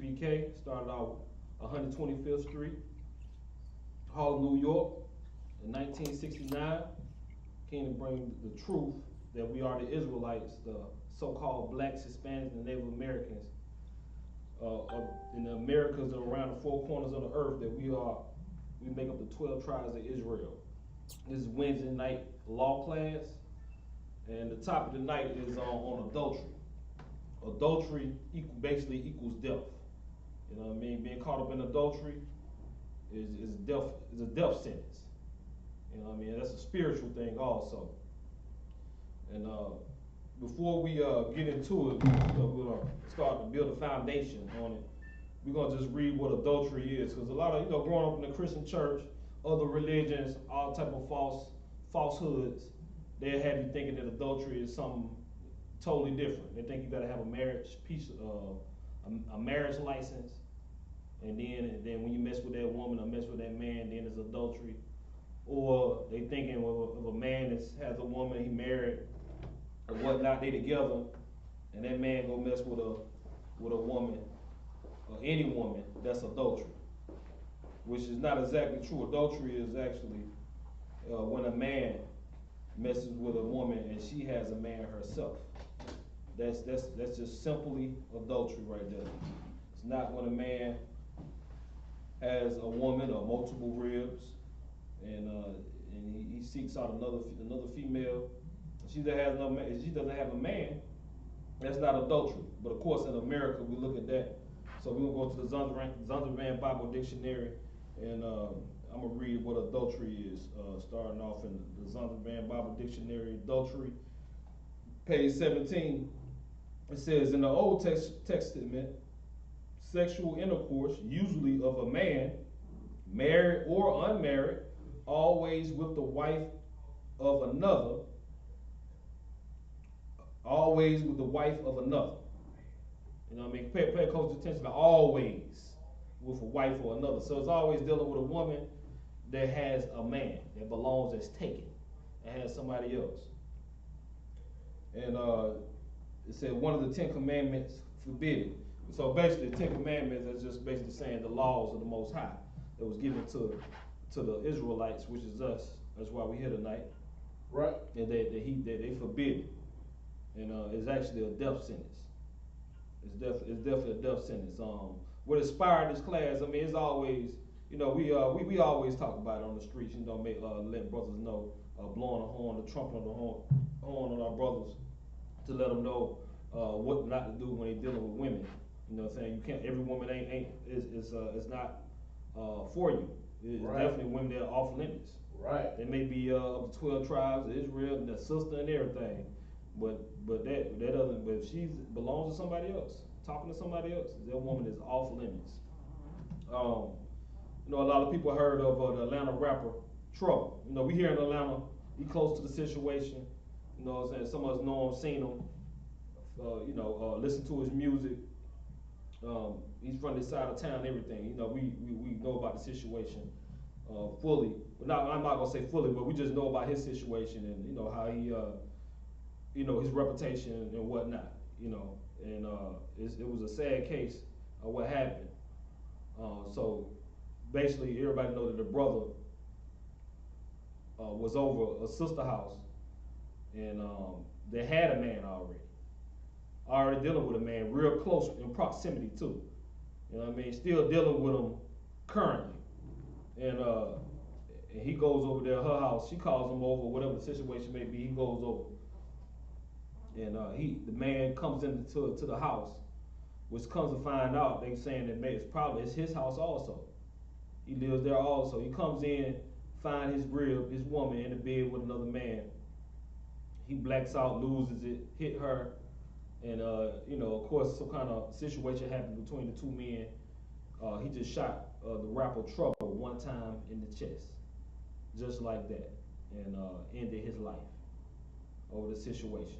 I.S.U.P.K. Started out 125th Street, Harlem, New York, in 1969. Came to bring the truth that we are the Israelites, the so-called blacks, Hispanics, and Native Americans in the Americas and around the four corners of the earth, that we make up the 12 tribes of Israel. This is Wednesday night law class, and the topic tonight is on adultery. Adultery basically equals death. You know what I mean? Being caught up in adultery is a death sentence. You know what I mean? That's a spiritual thing also. And before we get into it, we're gonna start to build a foundation on it. We're gonna just read what adultery is, because a lot of, growing up in the Christian church, other religions, all type of falsehoods, they have you thinking that adultery is something totally different. They think you gotta have a marriage a marriage license, and then when you mess with that woman or mess with that man, then it's adultery. Or they thinking of a man that has a woman he married or whatnot, they together, and that man go mess with a woman or any woman, that's adultery, which is not exactly true. Adultery is actually when a man messes with a woman and she has a man herself. That's just simply adultery right there. It's not when a man has a woman or multiple ribs, and he seeks out another female. She doesn't have a man. That's not adultery. But of course, in America, we look at that. So we're gonna go to the Judgement Bible Dictionary, and I'm gonna read what adultery is. Starting off in the Judgement Bible Dictionary, adultery, page 17. It says, in the Old Testament, sexual intercourse, usually of a man, married or unmarried, always with the wife of another, always with the wife of another. You know what I mean? Pay close attention to always with a wife or another. So it's always dealing with a woman that has a man that belongs, that's taken, and has somebody else. And it said one of the 10 Commandments forbid it. So basically, the 10 Commandments is just basically saying the laws of the Most High that was given to the Israelites, which is us. That's why we're here tonight. Right. And they forbid it. And it's actually a death sentence. It's definitely a death sentence. What inspired this class, I mean, it's always, we always talk about it on the streets, let brothers know, blowing the horn, the trumpet on the horn on our brothers, to let them know what not to do when they're dealing with women. You know what I'm saying? You can't, every woman is not for you. It's right. Definitely women that are off limits. Right. They may be of the 12 tribes of Israel and their sister and everything. But that doesn't. But if she belongs to somebody else, talking to somebody else, that woman is off limits. A lot of people heard of the Atlanta rapper Trouble. We here in Atlanta. He close to the situation. You know what I'm saying? Some of us know him, seen him. Listen to his music. He's from this side of town. Everything. We know about the situation fully. But now I'm not gonna say fully, but we just know about his situation and how he. His reputation and whatnot, and it was a sad case of what happened. So basically, everybody knows that the brother was over a sister house, and they had a man already dealing with a man, real close in proximity too. You know what I mean? Still dealing with him currently, and he goes over there, her house. She calls him over, whatever the situation may be. He goes over. And the man comes into the house, which comes to find out, they saying that it's his house also. He lives there also. He comes in, find his woman in the bed with another man. He blacks out, loses it, hit her, and of course, some kind of situation happened between the two men. He just shot the rapper Trouble one time in the chest, just like that, and ended his life over the situation.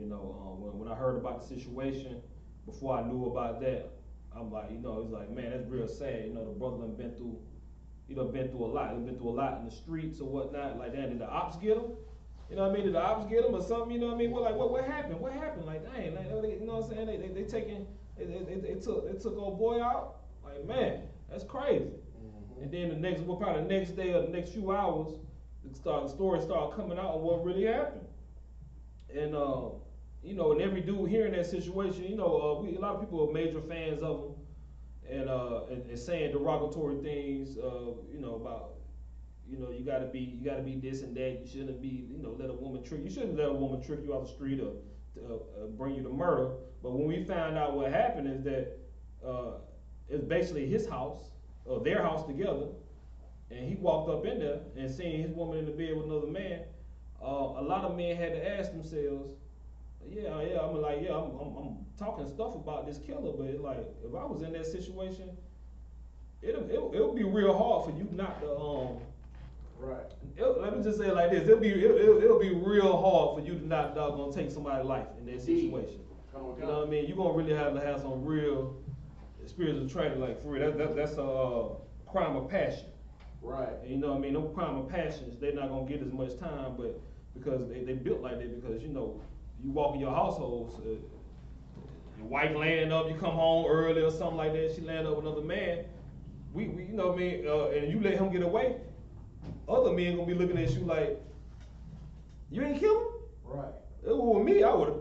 When I heard about the situation, before I knew about that, I'm like, it's like, man, that's real sad. The brother done been through a lot. He been through a lot in the streets or whatnot. Like that, did the ops get him? You know what I mean? Did the ops get him or something? You know what I mean? We're like, what happened? What happened? Like, dang, like, you know what I'm saying? They taking They took old boy out. Like, man, that's crazy. And then probably the next day or the next few hours, the story started coming out of what really happened. And you know, and every dude hearing that situation, you know, a lot of people are major fans of him, and saying derogatory things, you know, about, you know, you gotta be this and that. You shouldn't be, you know, you shouldn't let a woman trick you off the street or bring you to murder. But when we found out what happened is that it's basically his house, or their house together, and he walked up in there and seen his woman in the bed with another man. A lot of men had to ask themselves, I'm talking stuff about this killer, but it's like, if I was in that situation, it'll be real hard for you not to Right. Let me just say it like this: it'll be real hard for you to not doggone take somebody's life in that situation. You know what I mean? You're gonna really have to have some real spiritual training, like for real. That's a crime of passion. Right. And you know what I mean? No crime of passions, they're not gonna get as much time, but because they built like that, because you know, you walk in your households, your wife laying up, you come home early or something like that, she laying up with another man. We you know what I mean? And you let him get away. Other men gonna be looking at you like, you ain't kill him? Right. If it was me, I would have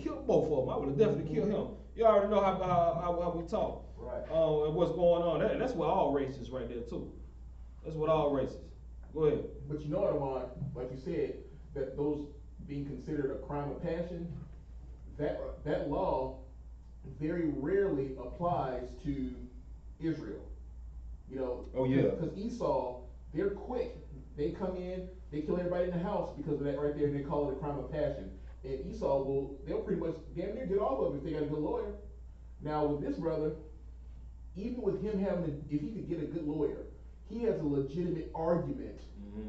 killed both of them. I would have definitely killed him. You already know how we talk. Right. And what's going on. And that's what all races right there too. That's what all races. Go ahead. But you know what, Amon, like you said, that those being considered a crime of passion, that law very rarely applies to Israel. You know. Oh yeah. Because Esau, they're quick. They come in, they kill everybody in the house because of that right there, and they call it a crime of passion. And Esau they'll pretty much damn near get off of it if they got a good lawyer. Now with this brother, even with him if he could get a good lawyer, he has a legitimate argument. Mm-hmm.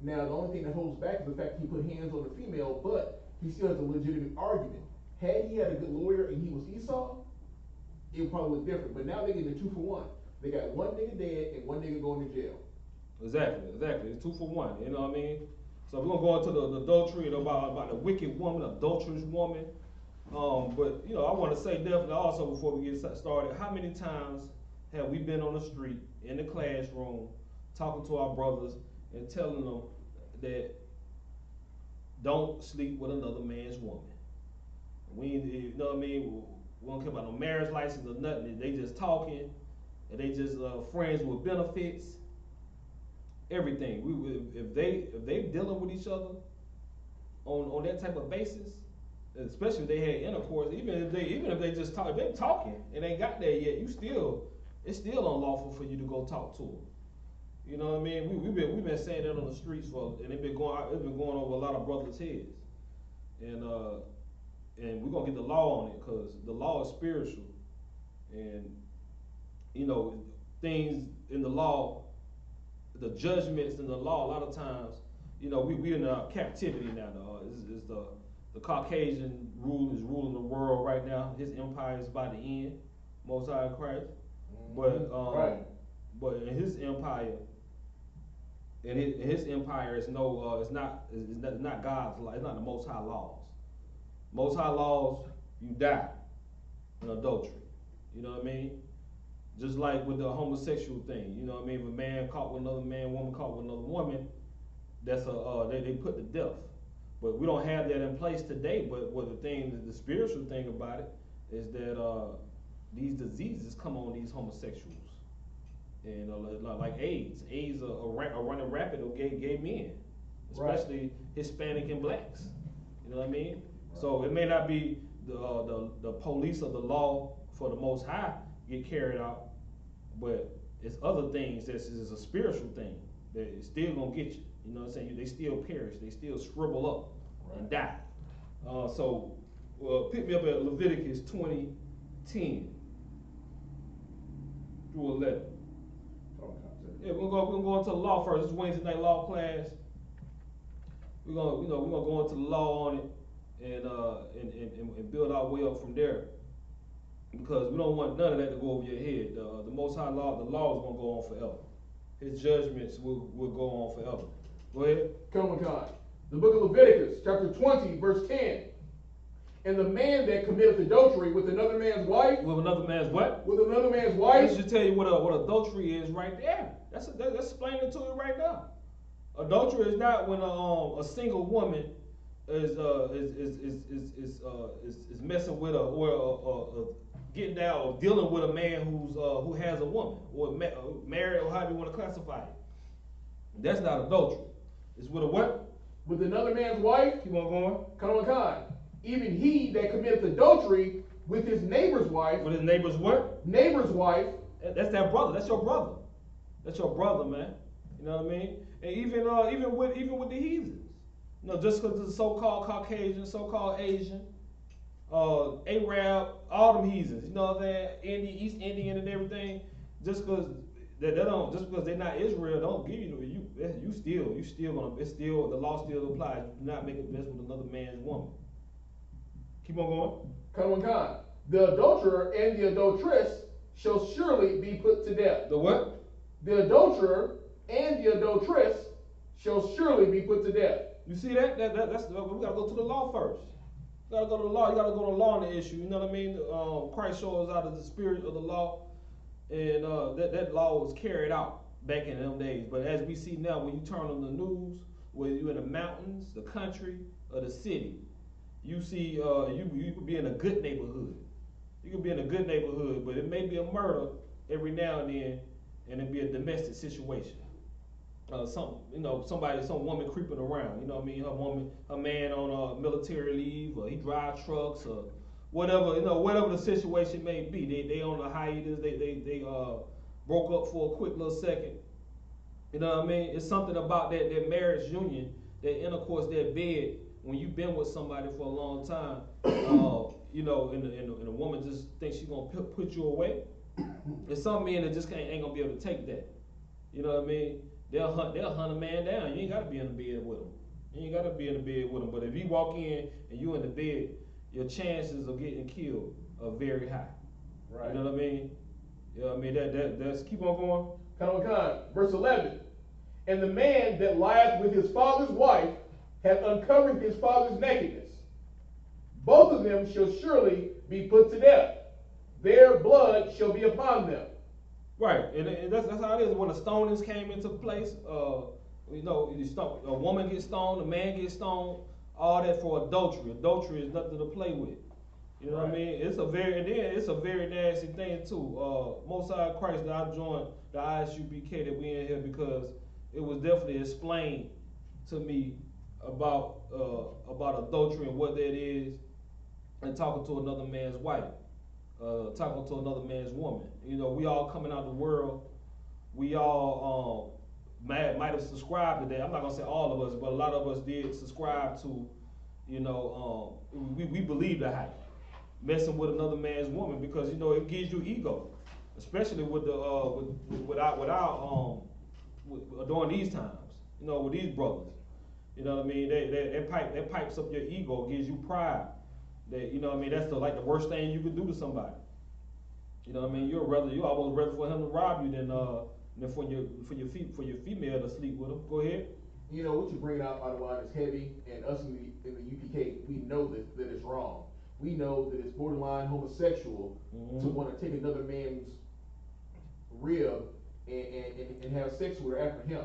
Now the only thing that holds back is the fact that he put hands on the female, but he still has a legitimate argument. Had he had a good lawyer and he was Esau, it would probably look different. But now they're getting a 2 for 1. They got one nigga dead and one nigga going to jail. Exactly. It's 2 for 1. You know what I mean? So we're gonna go into the adultery and about the wicked woman, adulterous woman. But you know, I want to say definitely also before we get started, how many times have we been on the street, in the classroom, talking to our brothers and telling them that don't sleep with another man's woman? You know what I mean? We don't care about no marriage license or nothing. They just talking, and they just friends with benefits. Everything. If they dealing with each other on that type of basis, especially if they had intercourse, even if they just talk, if they talking and ain't got there yet, it's still unlawful for you to go talk to them. You know what I mean? We've been saying that on the streets and it's been going over a lot of brothers' heads, and we're gonna get the law on it because the law is spiritual, and you know things in the law. The judgments in the law, a lot of times, you know, we in captivity now. Is the Caucasian is ruling the world right now. His empire is about to end, Most High Christ. Mm-hmm. But in his empire, his empire is it's not God's law. It's not the Most High laws. Most High laws, you die in adultery. You know what I mean? Just like with the homosexual thing, you know what I mean? If a man caught with another man, woman caught with another woman, that's they put to death. But we don't have that in place today. But the spiritual thing about it is that these diseases come on these homosexuals, and like AIDS. AIDS are running rapid on gay men, especially Hispanic and blacks. You know what I mean? Right. So it may not be the police of the law for the Most High get carried out. But it's other things that is a spiritual thing that is still gonna get you. You know what I'm saying? They still perish. They still shrivel up and die. So pick me up at Leviticus 20:10 through 11. Yeah, we're gonna go into the law first. This is Wednesday night law class. We're gonna go into the law on it and build our way up from there. Because we don't want none of that to go over your head. The Most High law, the law is going to go on forever. His judgments will go on forever. Go ahead. Come on, God. The book of Leviticus, chapter 20, verse 10. And the man that committeth adultery with another man's wife. With another man's what? With another man's wife. I should tell you what adultery is right there. That's explaining to you right now. Adultery is not when a single woman is messing with or getting down or dealing with a man who has a woman or married or however you want to classify it. That's not adultery. It's with a what? With another man's wife. Keep on going. Come on, con. Even he that committeth adultery with his neighbor's wife. With his neighbor's what? Neighbor's wife. That's that brother. That's your brother. That's your brother, man. You know what I mean? And even with the heathens. You know, just because it's so-called Caucasian, so-called Asian, Arab, all them heathens. You know what I'm saying? East Indian and everything. Just because they're not Israel, don't give you still gonna, it's still, the law still applies. You do not make a mess with another man's woman. Keep on going. Come on, con. The adulterer and the adulteress shall surely be put to death. The what? The adulterer and the adulteress shall surely be put to death. You see that's we gotta go to the law first. You gotta go to the law. You gotta go to the law on the issue. You know what I mean? Christ shows us out of the spirit of the law, and that law was carried out back in them days. But as we see now, when you turn on the news, whether you're in the mountains, the country, or the city, you see you could be in a good neighborhood. You could be in a good neighborhood, but it may be a murder every now and then, and it be a domestic situation. Some woman creeping around. You know what I mean? Her man on military leave, or he drive trucks, or whatever. You know, whatever the situation may be. They on a hiatus. They broke up for a quick little second. You know what I mean? It's something about that marriage union, that intercourse, that bed. When you've been with somebody for a long time, you know, and a woman just thinks she's gonna put you away. There's some men that just ain't gonna be able to take that. You know what I mean? They'll hunt a man down. You ain't gotta be in the bed with them. You ain't gotta be in the bed with them. But if you walk in and you in the bed, your chances of getting killed are very high. Right. You know what I mean? You know what I mean? That's keep on going. Come on. Verse 11. And the man that lieth with his father's wife hath uncovered his father's nakedness. Both of them shall surely be put to death. Their blood shall be upon them. Right, and that's how it is. When the stonings came into place, you know, a woman gets stoned, a man gets stoned, all that for adultery. Adultery is nothing to play with. You know what I mean? It's a very nasty thing too. Most High Christ, that I joined the I.S.U.P.K that we in here because it was definitely explained to me about adultery and what that is, and talking to another man's wife. Talking to another man's woman. You know, we all coming out of the world. We all might have subscribed to that. I'm not gonna say all of us, but a lot of us did subscribe to. You know, we believe the hype, messing with another man's woman, because you know it gives you ego, especially with during these times. You know, with these brothers. You know what I mean? That pipes up your ego, gives you pride. That, you know what I mean, that's like the worst thing you could do to somebody. You know what I mean? You almost rather for him to rob you than for your female to sleep with him. Go ahead. You know what you bring out of line is heavy, and us in the UPK, we know that it's wrong. We know that it's borderline homosexual to want to take another man's rib and have sex with her after him.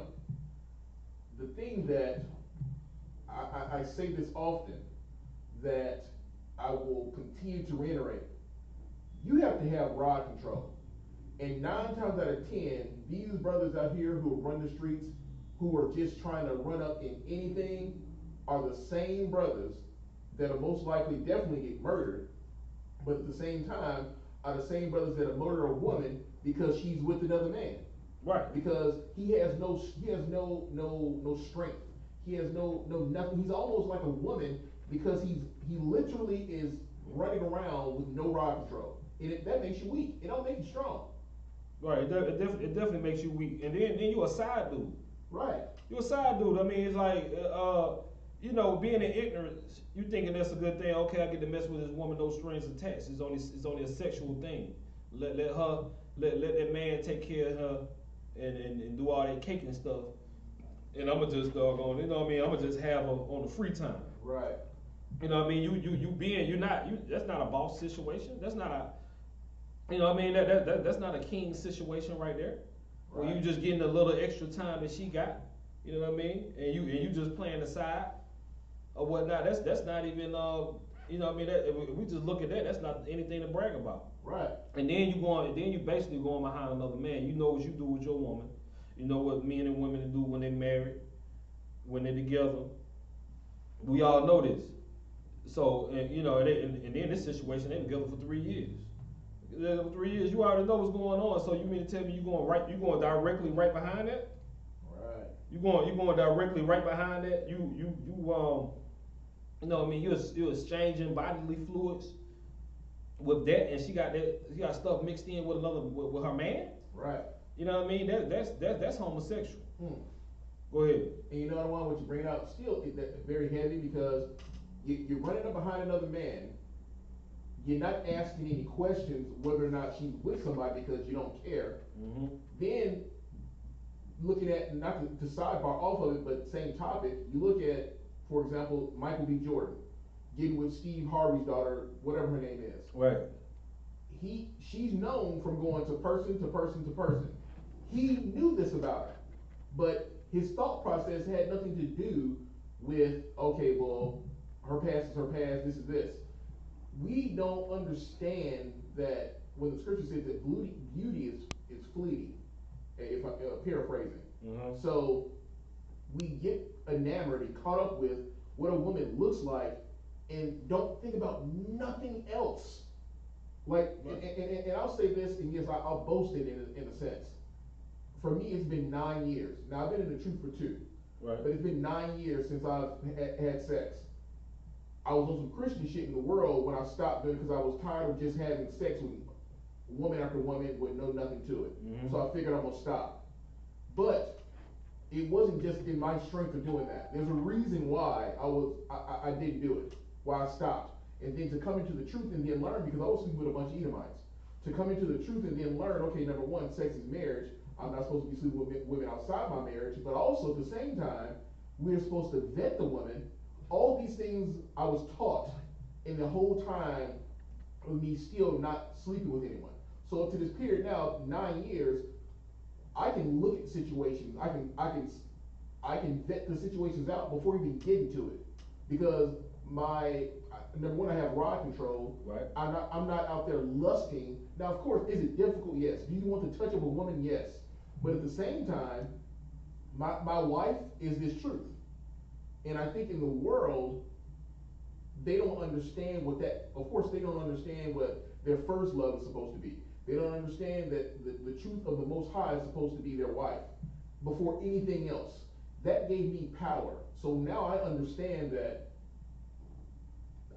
The thing that I say this often, that I will continue to reiterate, you have to have rod control. And 9 times out of 10, these brothers out here who run the streets, who are just trying to run up in anything, are the same brothers that are most likely definitely get murdered, but at the same time are the same brothers that will murder a woman because she's with another man. Right. Because he has no strength. He has no nothing. He's almost like a woman because he literally is running around with no rod control. And that makes you weak. It don't make you strong. Right. It definitely makes you weak. And then you a side dude. Right. You a side dude. I mean, it's like you know, being in ignorance, you thinking that's a good thing. Okay, I get to mess with this woman, no strings attached. It's only a sexual thing. Let that man take care of her and do all that cake and stuff. And I'ma just doggone, you know what I mean? I'ma just have her on the free time. Right. You know what I mean? That's not a boss situation. That's not a, you know what I mean? That's not a king situation right there. Where you just getting a little extra time that she got. You know what I mean? And you just playing the side or whatnot. That's not even you know what I mean? If we just look at that, that's not anything to brag about. Right. And then you basically going behind another man. You know what you do with your woman. You know what men and women do when they married, when they're together. We all know this. So, and you know, and then this situation, they together for 3 years. For 3 years, you already know what's going on. So you mean to tell me you going directly right behind that? Right. You going directly right behind that? You know what I mean? You're exchanging bodily fluids with that, and she got stuff mixed in with with her man. Right. You know what I mean? That's homosexual. Go ahead. And you know the one what you bring out still very heavy because you're running up behind another man. You're not asking any questions whether or not she's with somebody because you don't care. Mm-hmm. Then looking at, not to sidebar off of it, but same topic, you look at, for example, Michael B. Jordan getting with Steve Harvey's daughter, whatever her name is. Right. She's known from going to person to person to person. He knew this about her, but his thought process had nothing to do with, okay, well, her past is her past, this is this. We don't understand that when the scripture says that beauty is fleeting, if I'm paraphrasing. Mm-hmm. So we get enamored and caught up with what a woman looks like and don't think about nothing else. Like, right. and I'll say this, and yes, I'll boast it in a sense. For me, it's been 9 years. Now, I've been in the truth for 2. Right. But it's been 9 years since I've had sex. I was on some Christian shit in the world when I stopped doing it because I was tired of just having sex with woman after woman with nothing to it. Mm-hmm. So I figured I'm gonna stop. But it wasn't just in my strength of doing that. There's a reason why I didn't do it, why I stopped. And then to come into the truth and then learn, because I was sleeping with a bunch of Edomites. To come into the truth and then learn, okay, number one, sex is marriage. I'm not supposed to be sleeping with women outside my marriage, but also at the same time, we're supposed to vet the woman. All these things I was taught in the whole time of me still not sleeping with anyone. So up to this period now, 9 years, I can look at situations. I can vet the situations out before even getting to it, because number one, I have rod control. Right. I'm not out there lusting. Now, of course, is it difficult? Yes. Do you want the touch of a woman? Yes. But at the same time, my wife is this truth. And I think in the world, they don't understand what that, of course, they don't understand what their first love is supposed to be. They don't understand that the truth of the Most High is supposed to be their wife before anything else. That gave me power. So now I understand that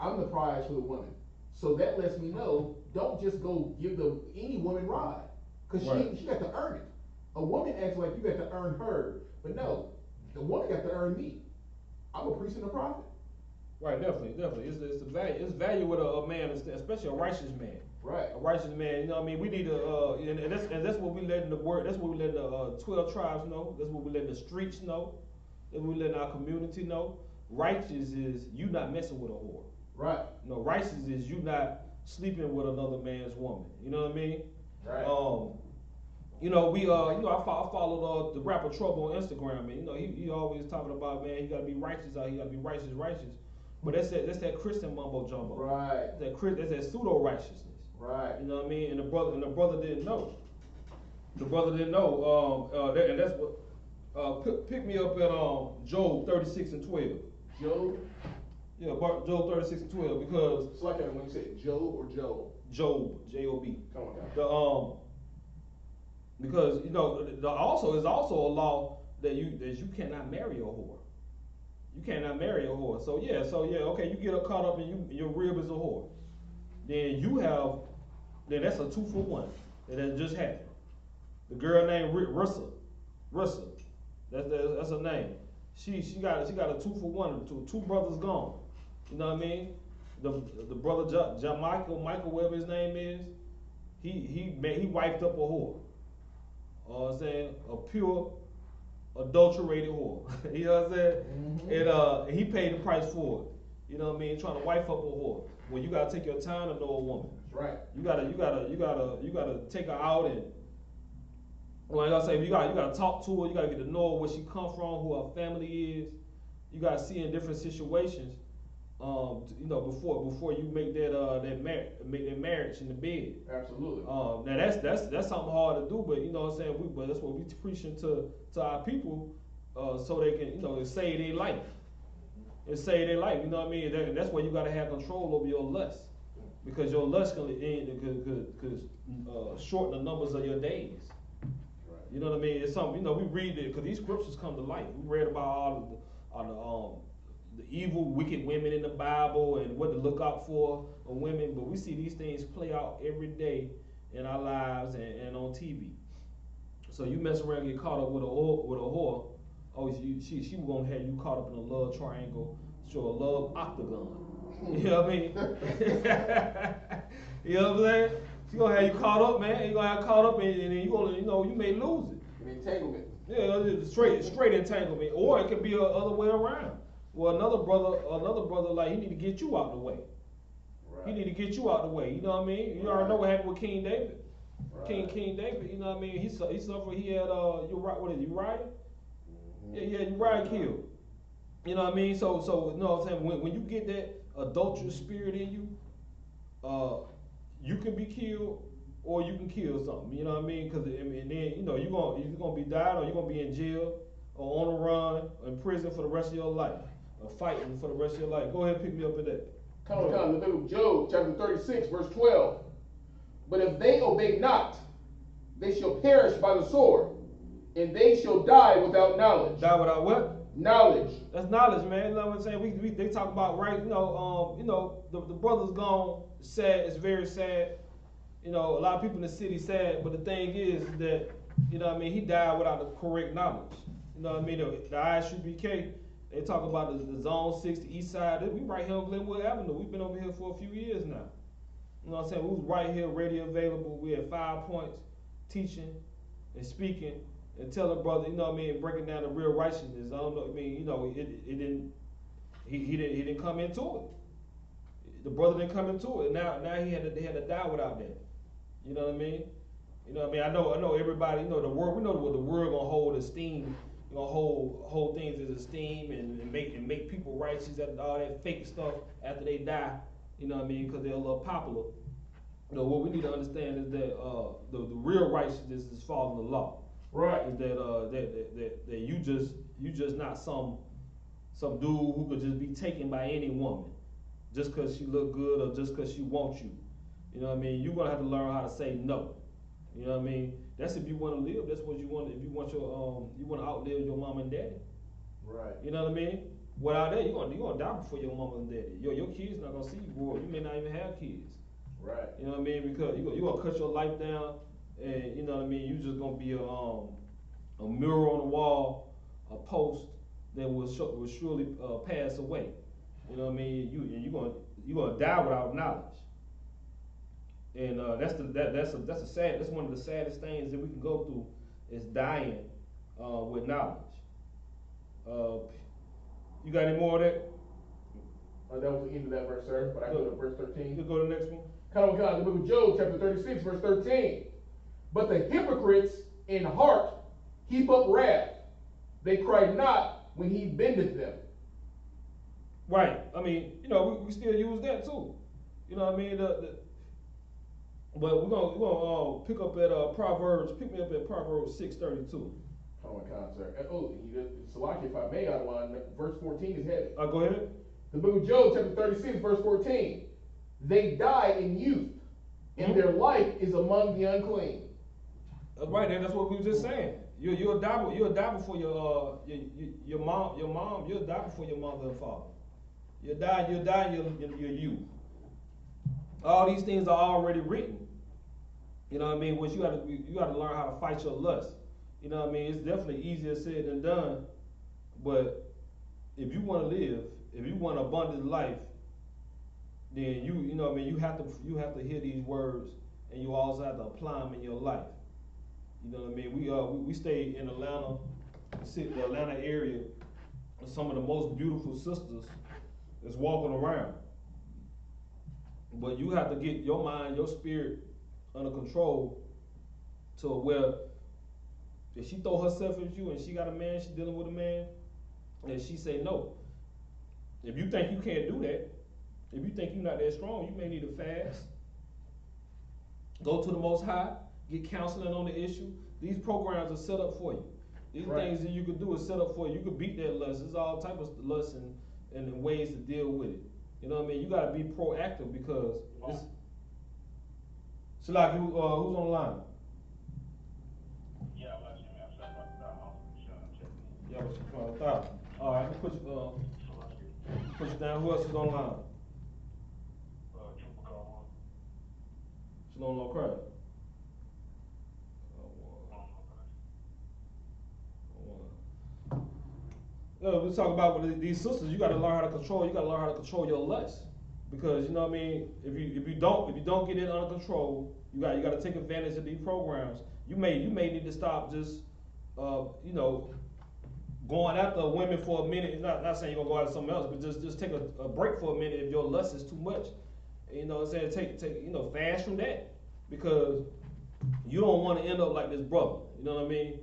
I'm the prize for the woman. So that lets me know, don't just go give any woman ride, because she got to earn it. A woman acts like you got to earn her, but no, the woman got to earn me. I'm a priest and a prophet. Right, definitely. It's value with a man, especially a righteous man. Right. A righteous man. You know what I mean? We need to, and that's what we letting the word. That's what we letting the 12 tribes know. That's what we letting the streets know. That's what we letting our community know. Righteous is you not messing with a whore. Right. You know, righteous is you not sleeping with another man's woman. You know what I mean? Right. You know, I followed the rapper Trouble on Instagram, and you know, he always talking about, man, you gotta be righteous out here, you gotta be righteous. But that's that Christian mumbo jumbo. Right. That's that pseudo righteousness. Right. You know what I mean? And the brother didn't know. The brother didn't know. And that's what pick me up at Job 36:12. Job. Yeah, Job 36:12, because it's like when you say Job or Job. Job, J-O-B. Come on. Because you know, is also a law that you cannot marry a whore. You cannot marry a whore. So yeah, okay, you get caught up and your rib is a whore. Then that's a 2-for-1 that just happened. The girl named Rissa, that's her name. She got a 2-for-1. Two brothers gone. You know what I mean? The brother Michael, whatever his name is, he wiped up a whore. I'm saying, a pure adulterated whore. You know what I'm saying? Mm-hmm. And he paid the price for it. You know what I mean? Trying to wife up a whore. When you gotta take your time to know a woman. That's right. You gotta take her out and, like I say, you gotta talk to her. You gotta get to know her, where she come from, who her family is. You gotta see in different situations. You know, before you make that marriage in the bed. Absolutely. Now that's something hard to do, but you know what I'm saying. But that's what we preaching to our people, so they can, you know, save their life. And save their life. You know what I mean. That's why you gotta have control over your lust, because your lust could shorten the numbers of your days. Right. You know what I mean. It's something, you know, we read it because these scriptures come to life. We read about all the evil, wicked women in the Bible and what to look out for women, but we see these things play out every day in our lives and on TV. So you mess around and get caught up with a whore, oh, she was gonna have you caught up in a love triangle, a love octagon. You know what I mean? You know what I'm saying? She gonna have you caught up, man. You gonna have caught up, and you gonna, you know, you may lose it. An entanglement. Yeah, straight entanglement, or it could be the other way around. Well, another brother, like, he need to get you out the way. Right. He need to get you out the way. You know what I mean? You already know what happened with King David. Right. King David. You know what I mean? He suffered. He had Uriah? Mm-hmm. Yeah, Uriah killed. You know what I mean? So you know what I'm saying? When you get that adulterous spirit in you, you can be killed or you can kill something. You know what I mean? Because and then, you know, you're gonna be died, or you're gonna be in jail or on the run or in prison for the rest of your life, or fighting for the rest of your life. Go ahead and pick me up at that. Come on, the book of Job, chapter 36, verse 12. But if they obey not, they shall perish by the sword, and they shall die without knowledge. Die without what? Knowledge. That's knowledge, man. You know what I'm saying? They talk about, right, the brother's gone. It's sad. It's very sad. You know, a lot of people in the city sad, but the thing is that, you know what I mean, he died without the correct knowledge. You know what I mean? The I.S.U.P.K, they talk about the Zone 6, the East Side. We right here on Glenwood Avenue. We've been over here for a few years now. You know what I'm saying? We was right here, ready, available. We had 5 points, teaching and speaking and telling brother, you know what I mean, breaking down the real righteousness. I don't know. I mean, you know, he didn't come into it. The brother didn't come into it. Now they had to die without that. You know what I mean? You know what I mean? I know everybody. You know the world. We know what the world gonna hold esteem. You know, hold things as esteem and make people righteous after all that fake stuff after they die. You know what I mean? Because they're a little popular. You know, what we need to understand is that the real righteousness is following the law. Right. Is that you just not some dude who could just be taken by any woman just because she look good or just because she wants you. You know what I mean? You're gonna have to learn how to say no. You know what I mean? That's if you want to live. That's what you want. If you want you want to outlive your mom and daddy. Right. You know what I mean? Without that, you're gonna die before your mom and daddy. Your kids not gonna see you grow up. You may not even have kids. Right. You know what I mean? Because you're gonna cut your life down, and you know what I mean. You just gonna be a mirror on the wall, a post that will surely pass away. You know what I mean? You're gonna die without knowledge. And that's one of the saddest things that we can go through is dying with knowledge. You got any more of that? That was the end of that verse, sir. But I go to verse 13. You go to the next one. Come on, God, the book of Job, chapter 36, verse 13. But the hypocrites in heart heap up wrath. They cry not when he bendeth them. Right. I mean, you know, we still use that too. You know what I mean? But we're gonna pick up at Proverbs. Pick me up at Proverbs 6:32. Come on, God, sir. Oh, Salaki, if I may, verse 14 is heavy. Go ahead. The book of Job, chapter 36, verse 14. They die in youth, and their life is among the unclean. Right, and that's what we were just saying. You'll die before your mom. You'll die before your mother and father. You'll die in your youth. All these things are already written. You know what I mean? Which you got to learn how to fight your lust. You know what I mean? It's definitely easier said than done. But if you want to live, if you want an abundant life, then you know what I mean, you have to hear these words, and you also have to apply them in your life. You know what I mean? We stay in Atlanta, the Atlanta area, with some of the most beautiful sisters that's walking around. But you have to get your mind, your spirit under control to where if she throw herself at you and she got a man, she dealing with a man, and she say no. If you think you can't do that, if you think you're not that strong, you may need to fast. Go to the Most High, get counseling on the issue. These programs are set up for you. These things that you can do is set up for you. You can beat that lust. There's all types of lust and ways to deal with it. You know what I mean? You got to be proactive because it's. Shalak, who's on the line? Yeah, I'm actually Yeah, what's your thought? All right, let me put you down. Who else is on the line? Shalom, no Christ. We talk about with these sisters. You got to learn how to control. You got to learn how to control your lust, because you know what I mean. If you don't get it under control, you got to take advantage of these programs. You may need to stop just going after women for a minute. Not saying you're gonna go after something else, but just take a break for a minute if your lust is too much. You know what I'm saying? Take fast from that, because you don't want to end up like this brother. You know what I mean?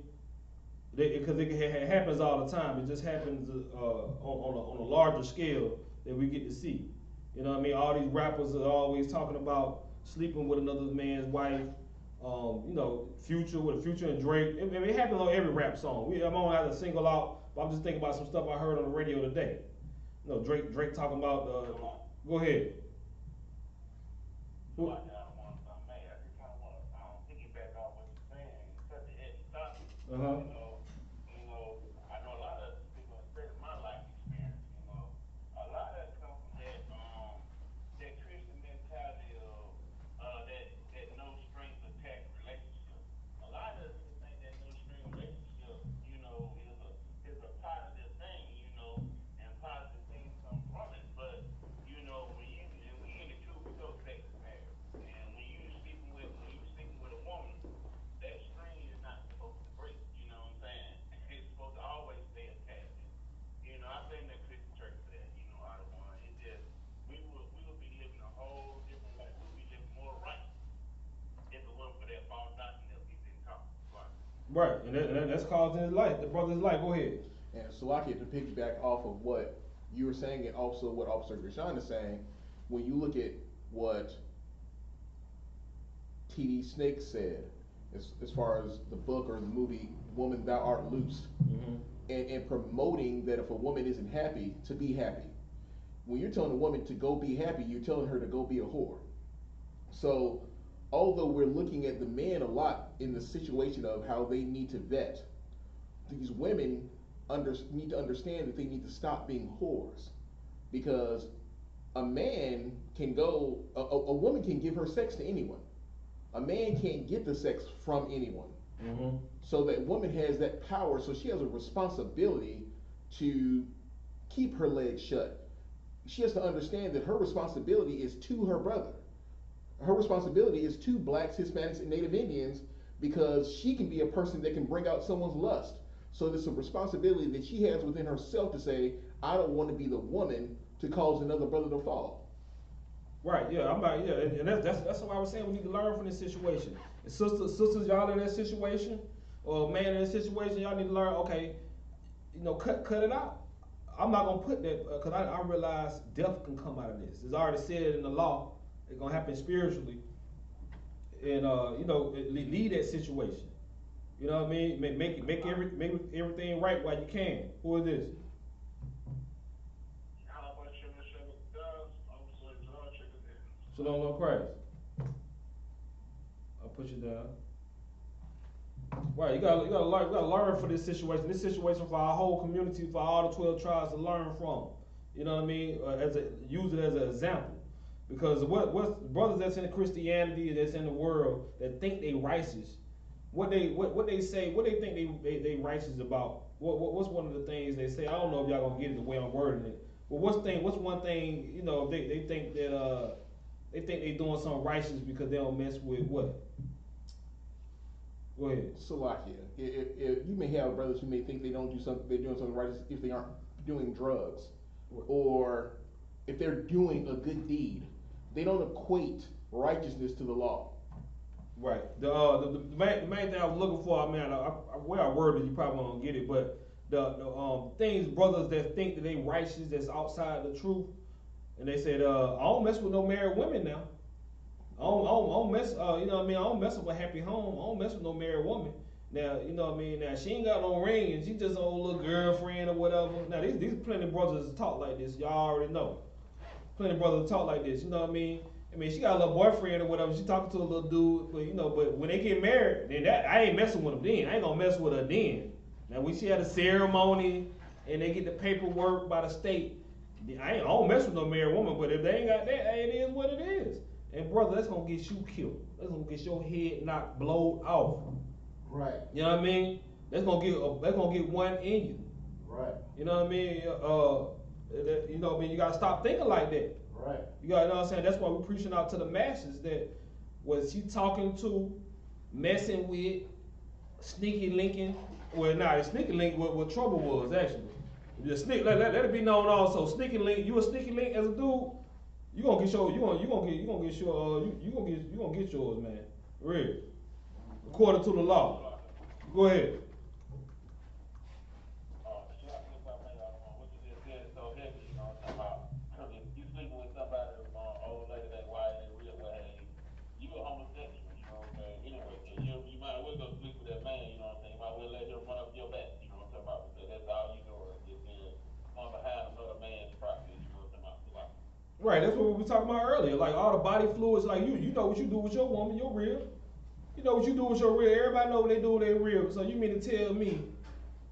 Because it happens all the time. It just happens on a larger scale that we get to see. You know what I mean? All these rappers are always talking about sleeping with another man's wife. Future with Future and Drake. It happens on every rap song. I'm gonna have to single out, but I'm just thinking about some stuff I heard on the radio today. Drake talking about. Go ahead. I just want to piggyback off what you're saying and cut the head stop. I know a lot of people have said in my life experience, a lot of that comes from that Christian mentality of that no strings attached relationship. A lot of people think that no string relationship, is a positive thing, and positive things come from it. But when you and we in the truth, we know sex is marriage. And when you sleeping with a woman, that string is not supposed to break. You know what I'm saying? It's supposed to always stay attached. I've been in the Christian church for that. I don't want. It's just we would be living a whole different life. We'd be living more right if it wasn't for that false doctrine that we've been taught. Right, and that's causing his life, the brother's life. Go ahead. And so I get to piggyback off of what you were saying, and also what Officer Yahanna is saying. When you look at what T.D. Snake said, as far as the book or the movie "Woman, Thou Art Loosed," and promoting that if a woman isn't happy, to be happy. When you're telling a woman to go be happy, you're telling her to go be a whore. So, although we're looking at the men a lot in the situation of how they need to vet, these women need to understand that they need to stop being whores, because a man can go, a woman can give her sex to anyone. A man can't get the sex from anyone. So that woman has that power, so she has a responsibility to keep her legs shut. She has to understand that her responsibility is to her brother. Her responsibility is to blacks, Hispanics, and Native Indians, because she can be a person that can bring out someone's lust. So there's a responsibility that she has within herself to say, I don't want to be the woman to cause another brother to fall. Right, yeah, and that's why I was saying we need to learn from this situation. And sisters, y'all in that situation, or a man in that situation, y'all need to learn. Okay, cut it out. I'm not gonna put that because I realize death can come out of this. It's already said in the law. It's gonna happen spiritually, and lead that situation. You know what I mean? Make everything right while you can. Who is this? Shalom, no Christ. I'll put you down. Right, you gotta learn for this situation. This situation for our whole community, for all the 12 tribes to learn from. You know what I mean? Use it as an example. Because what brothers that's in Christianity, that's in the world, that think they righteous, what they say, what they think they righteous about. What's one of the things they say? I don't know if y'all gonna get it the way I'm wording it. But what's one thing, they think that they think they doing something righteous because they don't mess with what? Go ahead. Salakia. If you may have brothers who may think they don't do something, they're doing something righteous if they aren't doing drugs, or if they're doing a good deed. They don't equate righteousness to the law. Right. The main thing I was looking for, I mean, where I worded, you probably won't get it, but the things, brothers that think that they righteous, that's outside the truth, and they said, I don't mess with no married women now. I don't mess, you know what I mean? I don't mess with a happy home. I don't mess with no married woman. Now, you know what I mean? Now, she ain't got no ring, and she just an old little girlfriend or whatever. Now, these plenty of brothers talk like this. Y'all already know. Plenty of brothers talk like this. You know what I mean? I mean, she got a little boyfriend or whatever. She talking to a little dude, but you know, but when they get married, then I ain't messing with them then. I ain't gonna mess with her then. Now, when she had a ceremony and they get the paperwork by the state, I don't mess with no married woman. But if they ain't got that, hey, it is what it is. And brother, that's gonna get you killed. That's gonna get your head knocked, blowed off. Right. You know what I mean? That's gonna get one in you. Right. You know what I mean? You know what I mean? You gotta stop thinking like that. Right. You gotta know what I'm saying? That's why we're preaching out to the masses that was she talking to, messing with, sneaky linking. Well, nah, the sneaky link what trouble was actually. The let it be known also. Sneaky link, you a sneaky link as a dude, you gonna get yours, man. Real. According to the law. Go ahead. What you just said is so heavy, you know what I'm talking about. If you sleeping with somebody, old lady that white and real, well, hey, you a homosexual, you know what I'm saying? Anyway, so you might as well go sleep with that man, you know what I'm saying? You might as well let him run up your back, you know what I'm talking about, because that's all you doing, just going behind another man's property, you know what I'm talking about. Right, that's what we were talking about earlier. Like all the body fluids, like you know what you do with your woman, you're real. You know what you do with your real. Everybody know what they do with their real. So you mean to tell me,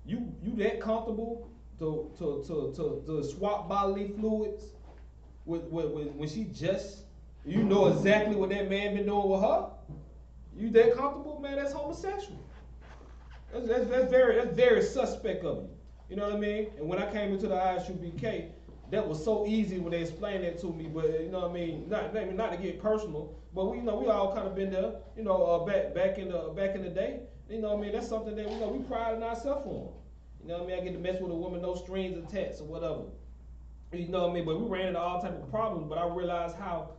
you that comfortable to swap bodily fluids with when she just, you know exactly what that man been doing with her? You that comfortable, man? That's homosexual. That's very suspect of you. You know what I mean? And when I came into the I.S.U.P.K, that was so easy when they explained that to me. But you know what I mean? Not to get personal, but we all kind of been there. You know, back in the day. You know what I mean? That's something that we pride in ourselves on. You know what I mean? I get to mess with a woman, no strings attached or whatever. You know what I mean? But we ran into all type of problems. But I realized how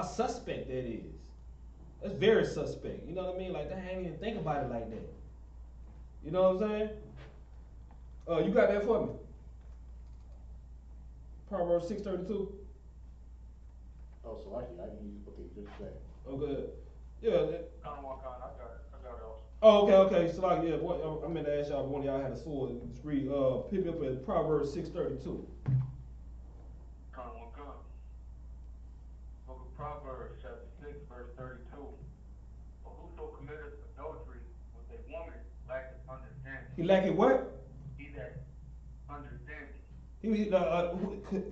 suspect that is. That's very suspect. You know what I mean? Like, I ain't even think about it like that. You know what I'm saying? You got that for me? Proverbs 6:32. Oh, so I can use, okay, just a second. Oh, good. Yeah. I got it also. Oh, okay. So like, yeah, I meant to ask y'all if one of y'all had a sword. Just read, pick up at Proverbs 6:32. Book of Proverbs, chapter 6, verse 32. For whoso committeth adultery with a woman lacketh understanding. He lacking what? He that understanding. He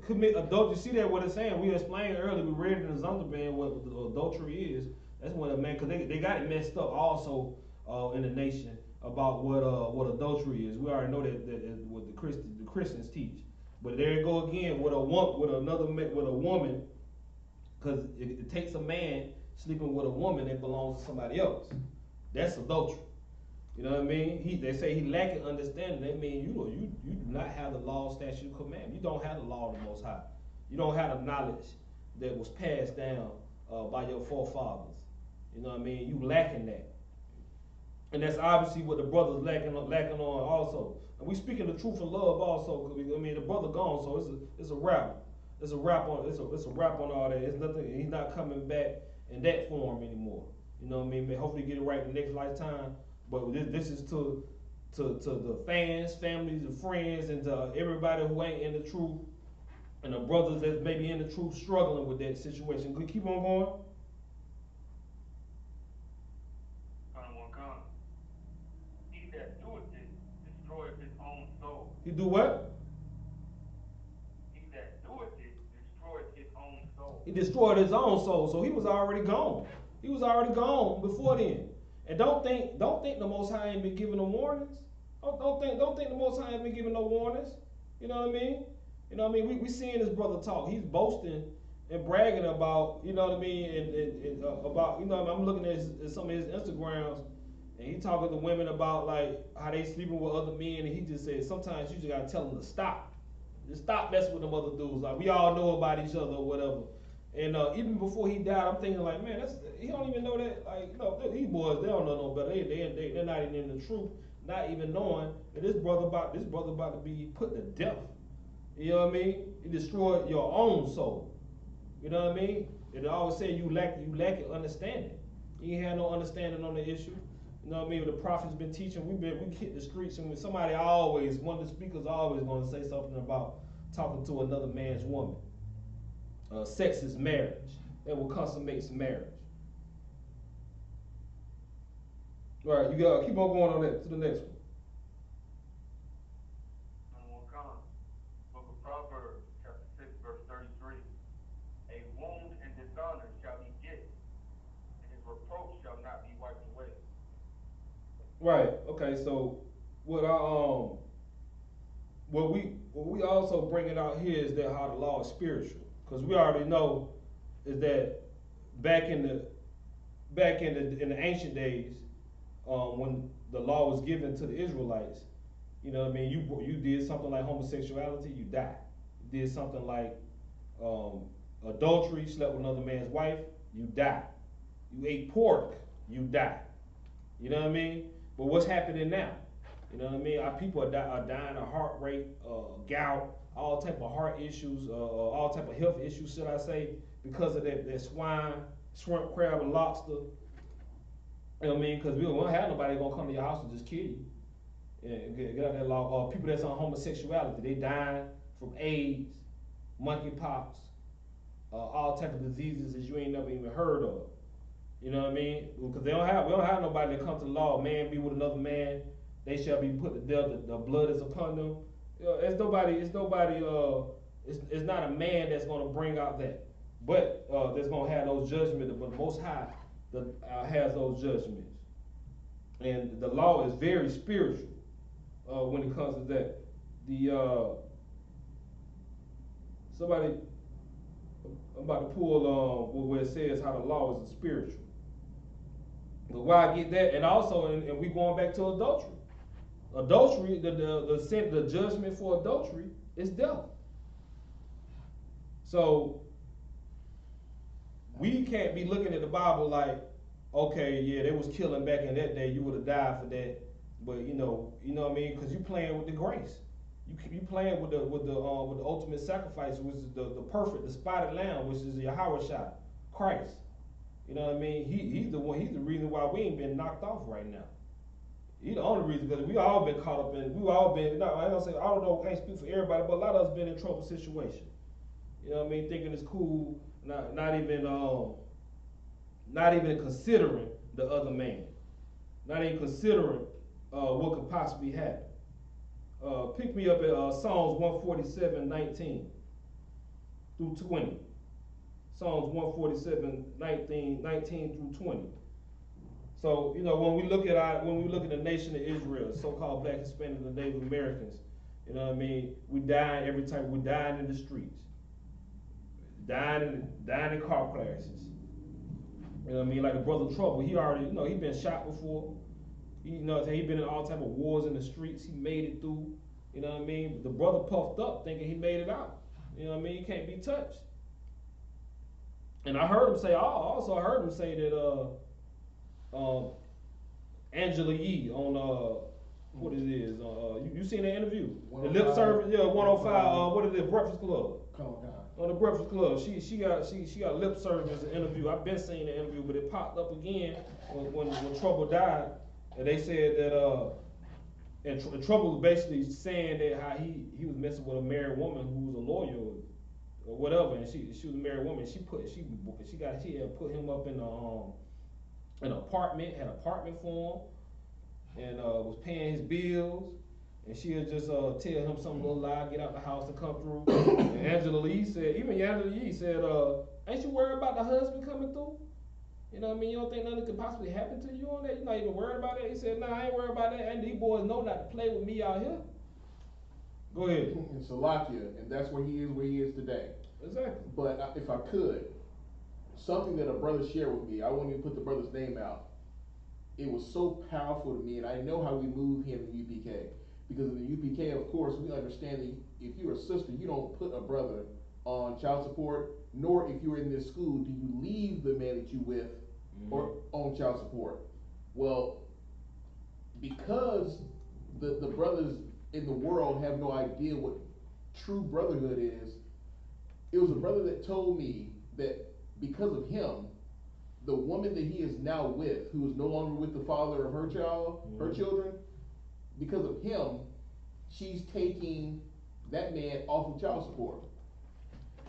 commit adultery. See that what it's saying? We explained earlier. We read it in the Zondervan what adultery is. That's what man, because they got it messed up also in the nation about what adultery is. We already know that what the Christians teach. But there you go again with a woman, because it takes a man sleeping with a woman that belongs to somebody else. That's adultery. You know what I mean? They say he lacking understanding. That means you do not have the law, statute, commandment. You don't have the law of the Most High. You don't have the knowledge that was passed down by your forefathers. You know what I mean? You lacking that. And that's obviously what the brothers lacking on also. And we speaking the truth and love also. Cause the brother gone, so it's a wrap. It's a wrap on all that. It's nothing. He's not coming back in that form anymore. You know what I mean? Hopefully get it right in the next lifetime. But this is to the fans, families, and friends, and to everybody who ain't in the truth, and the brothers that maybe in the truth struggling with that situation. Could keep on going. He that doeth it destroyeth his own soul. He do what? He that doeth it destroyeth his own soul. He destroyed his own soul, so he was already gone. He was already gone before then. And don't think the Most High ain't been giving no warnings. Don't think the Most High ain't been giving no warnings. You know what I mean? You know what I mean? We seeing this brother talk. He's boasting and bragging about, you know what I mean, and about, you know, I'm looking at some of his Instagrams, and he talking to women about like how they sleeping with other men, and he just said sometimes you just gotta tell them to stop. Just stop messing with them other dudes. Like, we all know about each other or whatever. And even before he died, I'm thinking like, man, he don't even know that. Like, you know, these boys, they don't know no better. They're not even in the truth, not even knowing that this brother about to be put to death. You know what I mean? You destroyed your own soul. You know what I mean? It always say you lack understanding. You ain't had no understanding on the issue. You know what I mean? The prophet's been teaching. We hit the streets, and when somebody always, one of the speakers always going to say something about talking to another man's woman. Sex is marriage. That will consummate marriage. All right, you got keep on going on that to the next one. Book of Proverbs, chapter 6, verse 33. A wound and dishonor shall he get, and his reproach shall not be wiped away. Right. Okay. So what we also bring it out here is that how the law is spiritual, because we already know is that back in the ancient days, when the law was given to the Israelites, you know what I mean, you did something like homosexuality, you die. You did something like adultery, slept with another man's wife, you die. You ate pork, you die. You know what I mean? But what's happening now? You know what I mean? Our people are dying of heart rate, gout, all type of heart issues, all type of health issues, should I say, because of that swine, shrimp, crab, and lobster. You know what I mean? Because we don't have nobody gonna come to your house and just kill you. Yeah, get out that law. People that's on homosexuality, they dying from AIDS, monkeypox, all type of diseases that you ain't never even heard of. You know what I mean? Because we don't have nobody that comes to the law. Man be with another man, they shall be put to death. The blood is upon them. You know, it's not a man that's gonna bring out that, but that's gonna have those judgments. But the Most High has those judgments, and the law is very spiritual when it comes to that. I'm about to pull where it says how the law is spiritual. But why I get that, and also, and we going back to adultery. Adultery, the judgment for adultery is death. So we can't be looking at the Bible like, okay, yeah, they was killing back in that day, you would have died for that. But you know what I mean? Because you playing with the grace. You playing with the ultimate sacrifice, which is the perfect, the spotted lamb, which is Yahanna, Christ. You know what I mean? He's the reason why we ain't been knocked off right now. He's the only reason, because we all been caught up in, I don't know, I can't speak for everybody, but a lot of us been in trouble situation. You know what I mean? Thinking it's cool, not even considering the other man. Not even considering what could possibly happen. Pick me up at Psalms 147, 19 through 20. Psalms 147, 19 through 20. So, you know, when we look at the nation of Israel, so-called Black, Hispanic, and Native Americans, you know what I mean? We dying every time. We dying in the streets, dying in car crashes. You know what I mean? Like the brother Trouble, he already, you know, he been shot before. He been in all type of wars in the streets. He made it through. You know what I mean? The brother puffed up, thinking he made it out. You know what I mean? He can't be touched. And I heard him say that Angela Yee on what it is. You seen that interview? The lip service, 105. What is it? Breakfast Club. On the Breakfast Club, she got lip service interview. I've been seeing the interview, but it popped up again when Trouble died, and they said that and Trouble was basically saying that how he was messing with a married woman who was a lawyer or whatever, and she was a married woman. She had put him up in an apartment, had an apartment for him, and was paying his bills. And she'll just tell him some little lie, get out the house and come through. And Angela Yee said, ain't you worried about the husband coming through? You know what I mean? You don't think nothing could possibly happen to you on that? You're not even worried about that? He said, nah, I ain't worried about that. And these boys know not to play with me out here. Go ahead. In Salakia, and that's where he is today. Exactly. But if I could, something that a brother shared with me, I won't even put the brother's name out. It was so powerful to me, and I know how we move here in the UPK. Because in the UPK, of course, we understand that if you're a sister, you don't put a brother on child support, nor if you're in this school, do you leave the man that you with or on child support. Well, because the brothers in the world have no idea what true brotherhood is, it was a brother that told me that because of him, the woman that he is now with, who is no longer with the father of her child, her children, because of him, she's taking that man off of child support.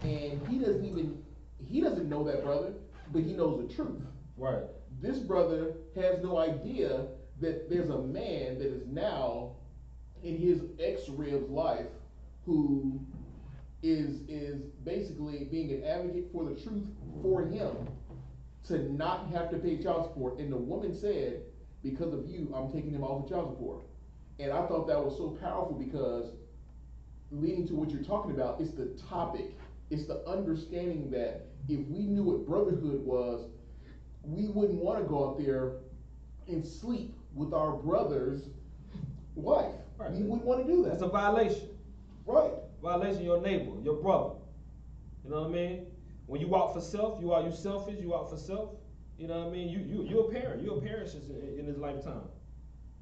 And he doesn't know that brother, but he knows the truth. Right. This brother has no idea that there's a man that is now in his ex-rib's life who is basically being an advocate for the truth for him to not have to pay child support. And the woman said, because of you, I'm taking him off of child support. And I thought that was so powerful because leading to what you're talking about, it's the topic. It's the understanding that if we knew what brotherhood was, we wouldn't want to go out there and sleep with our brother's wife. Right. We wouldn't want to do that. It's a violation. Right. Violation of your neighbor, your brother. You know what I mean? When you out for self, you selfish, you out for self. You know what I mean? You're a parent. You're a parent in this lifetime.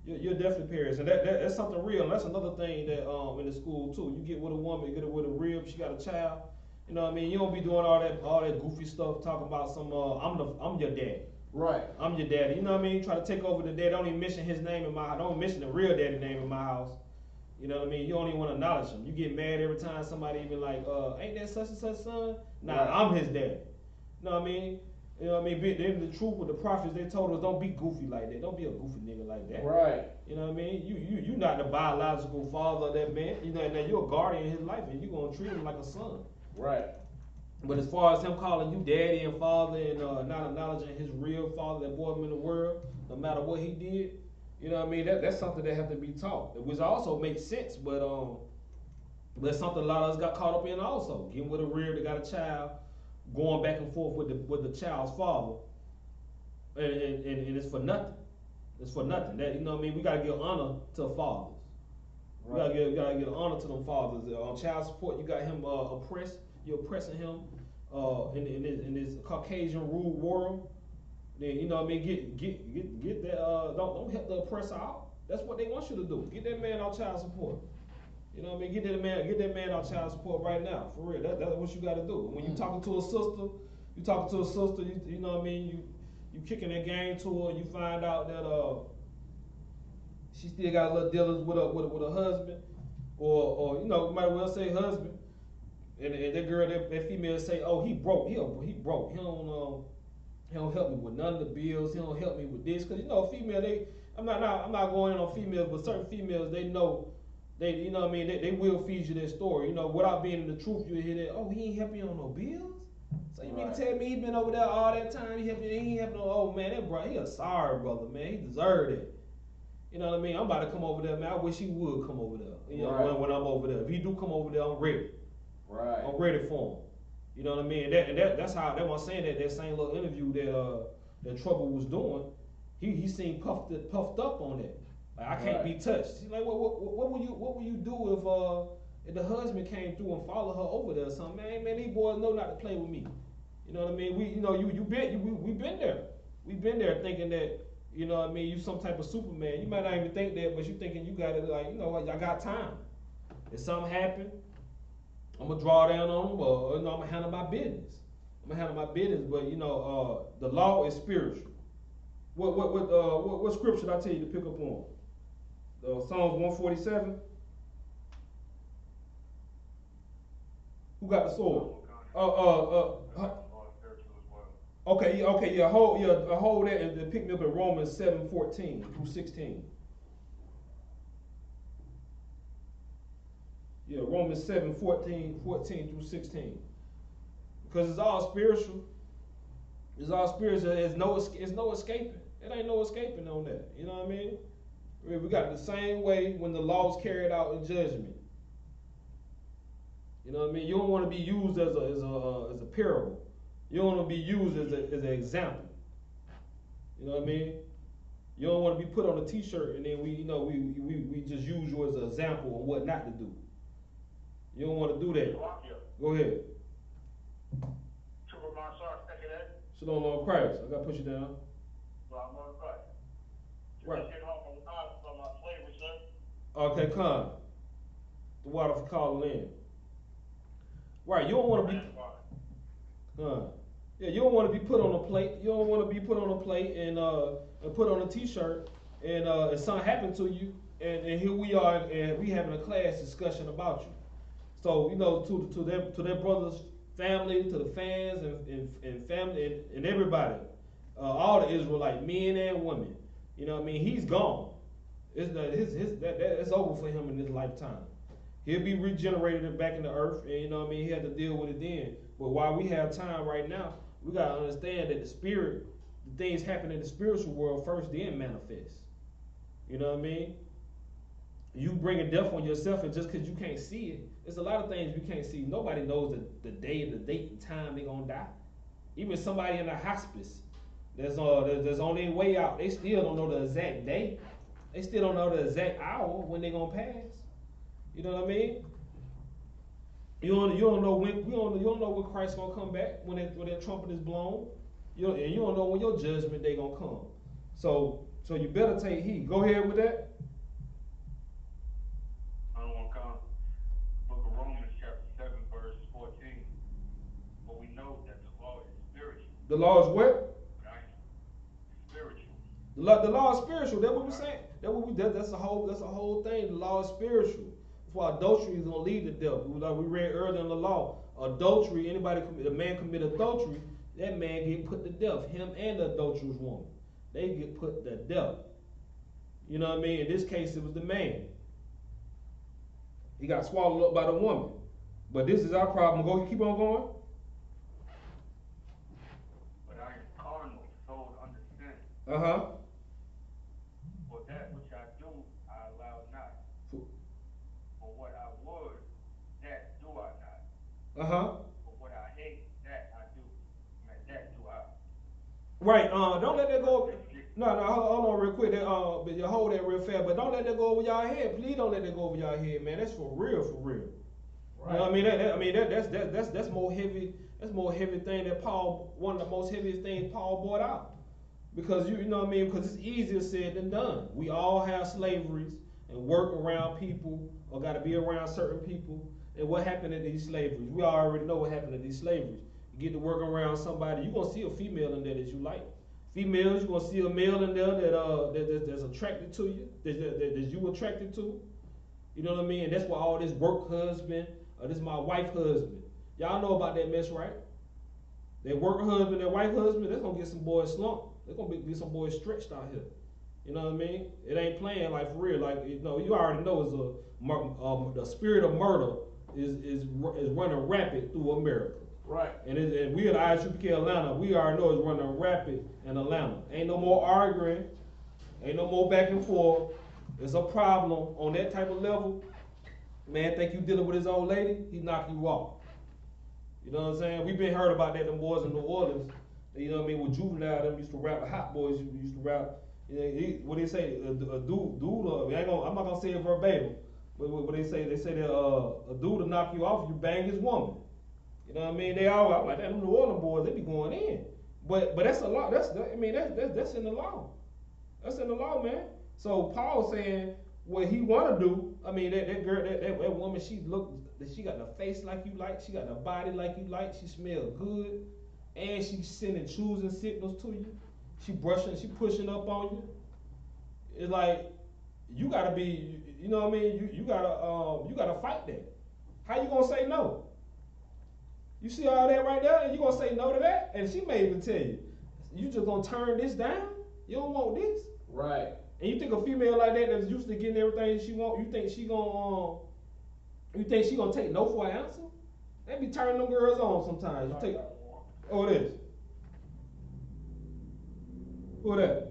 You're definitely parents, and that's something real. And that's another thing that in the school too. You get with a woman, you get with a rib, she got a child. You know what I mean? You don't be doing all that goofy stuff, talking about some I'm your daddy. Right. I'm your daddy. You know what I mean? You try to take over the daddy. Don't even mention his name in my. Don't mention the real daddy name in my house. You know what I mean? You don't even want to acknowledge him. You get mad every time somebody even like, ain't that such and such son? Nah, right. I'm his daddy. You know what I mean? You know what I mean? The truth with the prophets, they told us don't be goofy like that. Don't be a goofy nigga like that. Right. You know what I mean? You not the biological father of that man. You know, now you're a guardian in his life, and you're gonna treat him like a son. Right. But as far as him calling you daddy and father and not acknowledging his real father that brought him in the world, no matter what he did, you know what I mean? That's something that have to be taught. Which also makes sense, but that's something a lot of us got caught up in also. Getting with a rear that got a child, going back and forth with the child's father, and it's for nothing. It's for nothing. That, you know what I mean? We gotta give honor to fathers. Right. We gotta give honor to them fathers. On child support, you got him oppressed. You're oppressing him in this Caucasian ruled world. Then you know what I mean. Get that. Don't help the oppressor out. That's what they want you to do. Get that man on child support. You know what I mean? Get that man on child support right now. For real. That's what you got to do. When you talking to a sister, you know what I mean. You kicking that game to her, and you find out that she still got a little dealings with a husband, or you know, might well say husband. And that girl, that female say, oh, he broke. He broke. He don't help me with none of the bills. He don't help me with this, because you know, female. I'm not going in on females, but certain females, they know, you know what I mean. They will feed you their story. You know, without being in the truth, you hear that. Oh, he ain't helping you on no bills. So you mean to tell me he been over there all that time? He ain't helping no. Oh man, that brother, he a sorry brother, man. He deserved it. You know what I mean? I'm about to come over there, man. I wish he would come over there. You know, when I'm over there. If he do come over there, I'm ready. Right. I'm ready for him. You know what I mean? That's how that was saying that same little interview that Trouble was doing. He seemed puffed up on that. Like, I can't be touched. He's like, what will you do if the husband came through and followed her over there or something? Man, these boys know not to play with me. You know what I mean? We been there. We've been there thinking that, you know what I mean, you some type of Superman. You might not even think that, but you thinking you got it, like, you know, I got time. If something happen, I'm gonna draw down on them, or you know, I'm gonna handle my business. But you know, the law is spiritual. What scripture did I tell you to pick up on? Psalms 147. Who got the sword? Okay, yeah. Hold that and pick me up in Romans 7:14 through 16. Yeah, Romans 7:14 through 16. Because it's all spiritual. It's all spiritual. It's no escaping. It ain't no escaping on that. You know what I mean? We got it the same way when the law is carried out in judgment. You know what I mean? You don't want to be used as a parable. You don't want to be used as an example. You know what I mean? You don't want to be put on a t-shirt and then we just use you as an example of what not to do. You don't want to do that. Go ahead. Shalom on Christ. I gotta push you down. Right. Okay, come. The water for calling in. Right, you don't want to be. Yeah, you don't want to be put on a plate. You don't want to be put on a plate and put on a t-shirt and something happened to you and here we are and we having a class discussion about you. So to their brothers, family, to the fans and family and everybody, all the Israelite men and women. You know what I mean? He's gone. It's over for him in this lifetime. He'll be regenerated back in the earth, and you know what I mean? He had to deal with it then. But while we have time right now, we gotta understand that the things happen in the spiritual world first, then manifest. You know what I mean? You bringing death on yourself, and just because you can't see it, there's a lot of things we can't see. Nobody knows the day, the date, and time they're gonna die. Even somebody in a hospice that's on their way out, they still don't know the exact day. They still don't know the exact hour when they're gonna pass. You know what I mean? You don't know when Christ's gonna come back, when that trumpet is blown. You don't know when your judgment day gonna come. So you better take heed. Go ahead with that. I don't want to come. Book of Romans chapter 7 verse 14. But we know that the law is spiritual. The law is what? Right? Spiritual. The law is spiritual. That's what we're saying. That's a whole thing. The law is spiritual. For adultery is gonna lead to death. Like we read earlier in the law, adultery. A man commit adultery, that man get put to death. Him and the adulterous woman, they get put to death. You know what I mean? In this case, it was the man. He got swallowed up by the woman. But this is our problem. Keep on going. But I am carnal, sold under sin. Uh-huh. For that which I do, I allow not. For what I would, that do I not. Uh-huh. For what I hate, that I do. That do I. Right. Don't let that go. No, hold on real quick. But you hold that real fast. But don't let that go over y'all head. Please don't let that go over y'all head, man. That's for real, for real. Right. You know what I mean? That's more heavy. That's more heavy thing that Paul. One of the most heaviest things Paul brought out. Because you know what I mean? Because it's easier said than done. We all have slaveries and work around people or got to be around certain people. And what happened at these slaveries? We already know what happened at these slaveries. You get to work around somebody, you're gonna see a female in there that you like. Females, you're gonna see a male in there that's attracted to you, that you attracted to. You know what I mean? And that's why all this work husband, this is my wife husband. Y'all know about that mess, right? That work husband, that wife husband, that's gonna get some boys slumped. They're gonna get some boys stretched out here. You know what I mean? It ain't playing like for real. Like you already know it's the spirit of murder is running rapid through America. Right. And we at I.S.U.P.K. Atlanta, we already know it's running rapid in Atlanta. Ain't no more arguing, ain't no more back and forth. It's a problem on that type of level. Man, think you dealing with his old lady, he knock you off. You know what I'm saying? We've been heard about that, them boys in New Orleans. You know what I mean? With Juvenile, them used to rap, the hot boys used to rap. What they say, a dude, I'm not gonna say it verbatim, but what they say that a dude to knock you off, you bang his woman. You know what I mean? I'm like, them New Orleans boys, they be going in. But that's a law. That's in the law. That's in the law, man. So Paul saying what he wanna do. I mean, that girl, that woman, she got the face like you like, she got the body like you like, she smell good, and she's sending choosing signals to you. She pushing up on you. It's like you gotta be, you know what I mean? You gotta fight that. How you gonna say no? You see all that right there, and you gonna say no to that? And she may even tell you, you just gonna turn this down? You don't want this? Right. And you think a female like that that's used to getting everything she want, you think she gonna take no for an answer? They be turning them girls on sometimes. You take, oh it is. Who that?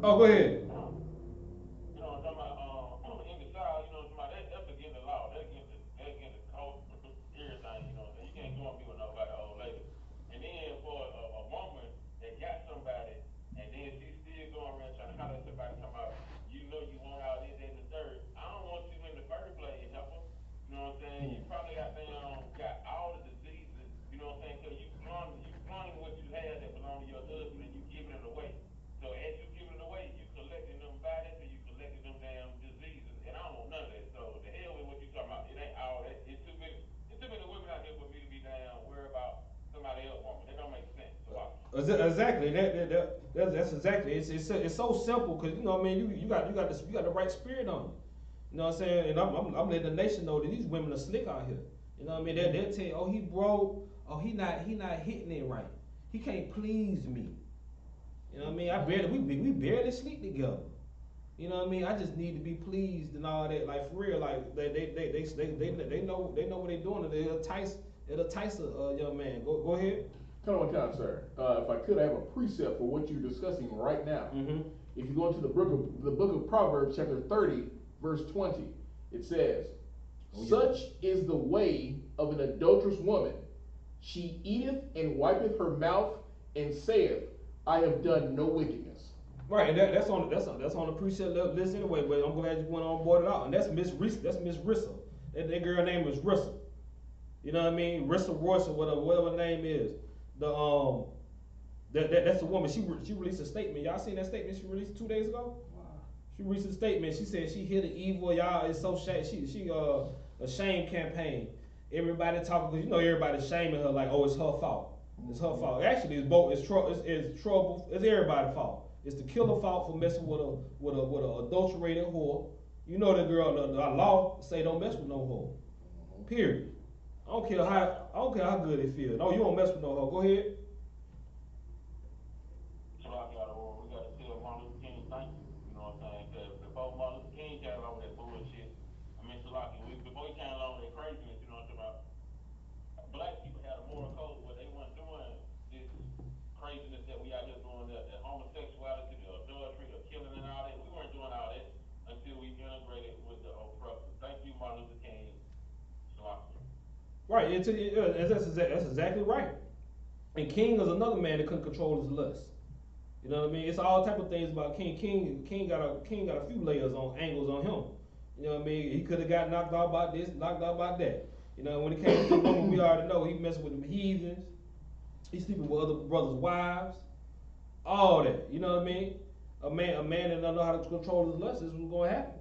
Oh, go ahead. You know, talking about in the South, you know, that's against the law. That's against the code, everything. You know, you can't go and be with nobody old lady. And then for a woman that got somebody Exactly. That's exactly. It's so simple because you know what I mean. You got the right spirit on you. You know what I'm saying? And I'm letting the nation know that these women are slick out here. You know what I mean? They'll tell you, oh, he broke. Oh, he not hitting it right. He can't please me. You know what I mean? We barely sleep together. You know what I mean? I just need to be pleased and all that. Like for real, like they know what they're doing. And it'll entice a young man. Go ahead. Come on, time, sir. If I could, I have a precept for what you're discussing right now. Mm-hmm. If you go into the book of Proverbs, chapter 30, verse 20, it says, "Such is the way of an adulterous woman. She eateth and wipeth her mouth and saith, I have done no wickedness." Right, and that's on the precept list anyway. But I'm glad you went on board it out. And that's Miss Rissa. That girl name is Rissa. You know what I mean? Rissa Royce or whatever her name is. That's the woman. She released a statement. Y'all seen that statement she released 2 days ago? Wow. She released a statement. She said she hear the evil. Y'all is so shame. She a shame campaign. Everybody talking because you know everybody's shaming her like, oh, it's her fault. It's her fault. Actually, it's both. It's trouble. It's everybody's fault. It's the killer fault for messing with a adulterated whore. You know the girl. The law say don't mess with no whore. Period. I don't care how good it feels. No, you don't mess with no whore. Go ahead. So we got to tell Martin Luther King thank you. You know what I'm saying? Because before Martin Luther King came along with that bullshit, I mean, before he came along with that craziness, you know what I'm talking about? Black people had a moral code where they weren't doing this craziness that we out here doing, the homosexuality, the adultery, the killing and all that. We weren't doing all that until we integrated with the oppressors. Thank you, Martin Luther King. Right, that's exactly right. And King is another man that couldn't control his lust. You know what I mean? It's all type of things about King. King got a few angles on him. You know what I mean? He could have got knocked out by this, knocked out by that. You know, when it came to the woman, we already know he messing with them heathens. He sleeping with other brothers' wives. All that. You know what I mean? A man that doesn't know how to control his lust, this was going to happen.